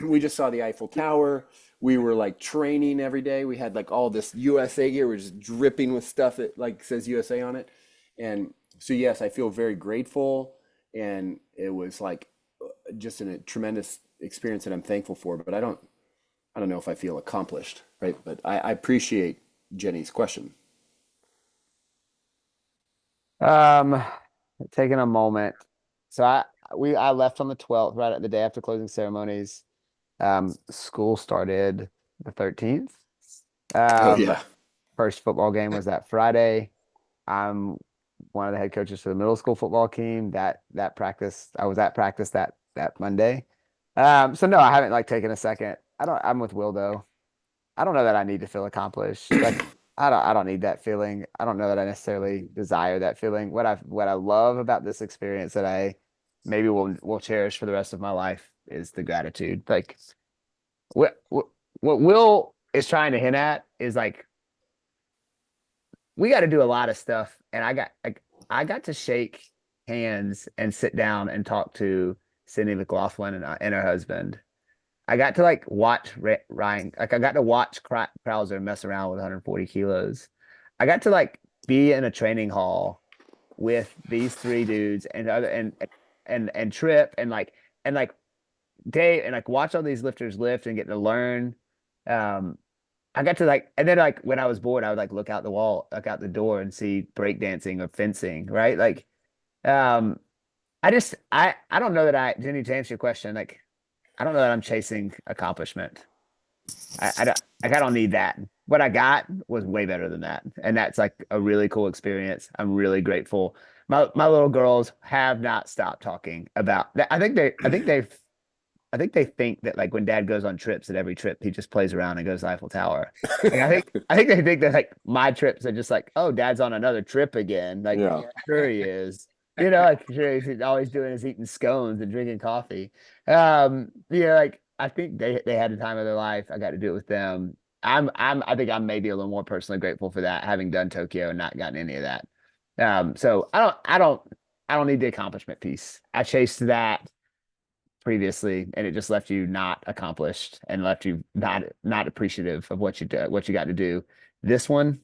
we just saw the Eiffel Tower. We were like training every day. We had like all this USA gear. We're just dripping with stuff that like says USA on it. And so yes, I feel very grateful, and it was like just a tremendous experience that I'm thankful for. But I don't know if I feel accomplished, right? But I appreciate Jenny's question. Um, Taking a moment. So I left on the 12th, right at the day after closing ceremonies. School started the 13th. Oh yeah. First football game was that Friday. I'm one of the head coaches for the middle school football team. That practice, I was at practice that Monday. So no, I haven't like taken a second. I'm with Will though. I don't know that I need to feel accomplished. Like I don't need that feeling. I don't know that I necessarily desire that feeling. What I love about this experience that I maybe will cherish for the rest of my life is the gratitude. Like what Will is trying to hint at is like we got to do a lot of stuff, and I got to shake hands and sit down and talk to Sydney McLaughlin and her husband. I got to like watch Ryan, like I got to watch Krauser mess around with 140 kilos. I got to like be in a training hall with these three dudes and Trip and like Dave and like watch all these lifters lift and get to learn. Um, I got to like, and then like when I was bored, I would like look out the wall, look out the door and see breakdancing or fencing, right? Like, um, I don't know that Jenny, to answer your question, like, I don't know that I'm chasing accomplishment. I don't need that. What I got was way better than that. And that's like a really cool experience. I'm really grateful. My little girls have not stopped talking about that. I think they think that like when dad goes on trips, at every trip he just plays around and goes to the Eiffel Tower. Like I think they think that like my trips are just like, oh, dad's on another trip again. Like Yeah. sure he is. Like sure he's always doing is eating scones and drinking coffee. Like I think they had the time of their life. I got to do it with them. I think I'm maybe a little more personally grateful for that, having done Tokyo and not gotten any of that. So I don't need the accomplishment piece. I chased that previously, and it just left you not accomplished and left you not appreciative of what you got to do. This one,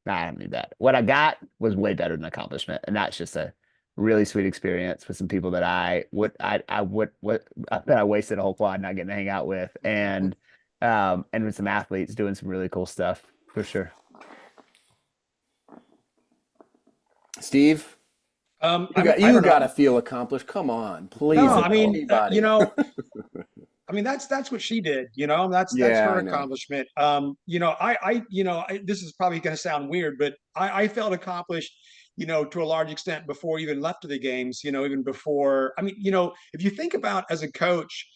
nah, I don't need that. What I got was way better than accomplishment, and that's just a really sweet experience with some people that I wasted a whole quad not getting to hang out with, and and with some athletes doing some really cool stuff for sure. Steve, I you don't got to know. feel accomplished. Come on, No, please, I mean, anybody. I mean, that's what she did, that's Yeah, her I know. accomplishment. This is probably going to sound weird, but I felt accomplished, to a large extent before even left to the games, even before, I mean, if you think about as a coach,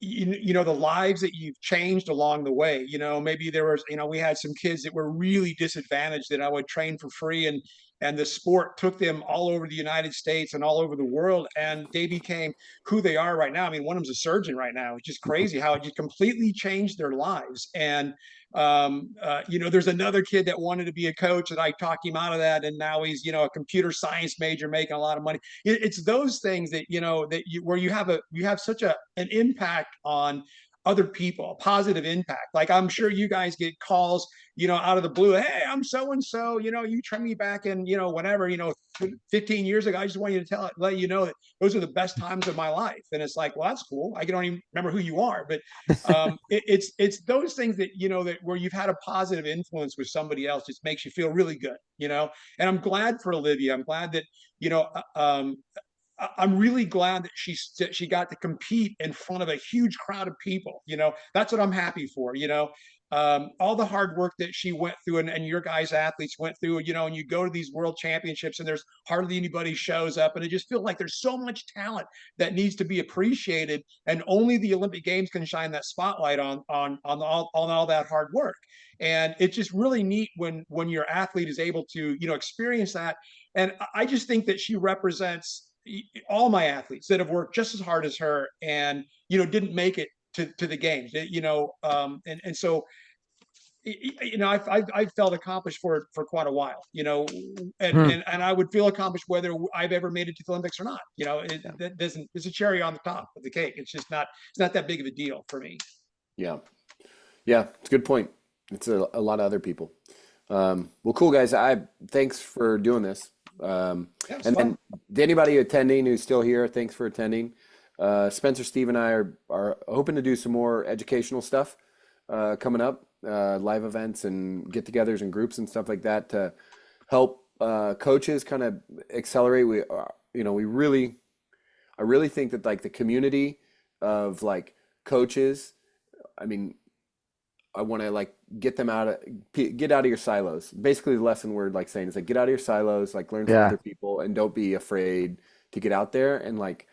the lives that you've changed along the way. Maybe there was, we had some kids that were really disadvantaged that I would train for free, and the sport took them all over the United States and all over the world, and they became who they are right now. I mean, one of them's a surgeon right now. It's just crazy how it just completely changed their lives. And there's another kid that wanted to be a coach, and I talked him out of that, and now he's a computer science major making a lot of money. It's those things that where you have such an impact on other people, a positive impact. Like, I'm sure you guys get calls, out of the blue. Hey, I'm so and so. You trained me back in whenever 15 years ago. I just want you to let you know that those are the best times of my life. And it's like, well, that's cool. I don't even remember who you are, but it's those things that that where you've had a positive influence with somebody else just makes you feel really good. And I'm glad for Olivia. I'm glad that you know I'm really glad that she got to compete in front of a huge crowd of people. That's what I'm happy for. All the hard work that she went through, and your guys athletes went through. And you go to these world championships, and there's hardly anybody shows up, and it just feels like there's so much talent that needs to be appreciated, and only the Olympic Games can shine that spotlight on all that hard work. And it's just really neat when your athlete is able to experience that. And I just think that she represents all my athletes that have worked just as hard as her, and didn't make it to the games. And so I've felt accomplished for quite a while. And, Hmm. and and I would feel accomplished whether I've ever made it to the Olympics or not. Yeah, That doesn't It's a cherry on the top of the cake. It's not that big of a deal for me. yeah, yeah. It's a good point. It's a lot of other people. Well, cool guys. Thanks for doing this. Yeah, it's And fun. then to anybody attending who's still here, thanks for attending. Spencer, Steve, and I are hoping to do some more educational stuff coming up, live events and get-togethers and groups and stuff like that to help coaches kind of accelerate. I really think that like the community of like coaches. I mean, I want to like get out of your silos. Basically, the lesson we're like saying is like get out of your silos, like learn from Yeah. other people, and don't be afraid to get out there. And like,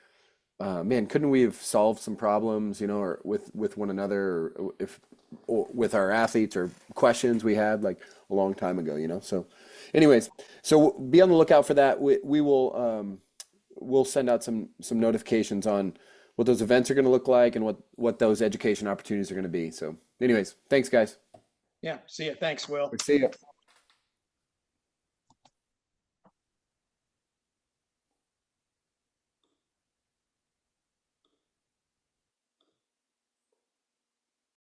man, couldn't we have solved some problems, or with one another, or with our athletes, or questions we had like a long time ago. So, anyways, so be on the lookout for that. We will we'll send out some notifications on what those events are going to look like and what those education opportunities are going to be. So, anyways, thanks, guys. Yeah. See ya. Thanks, Will. See you.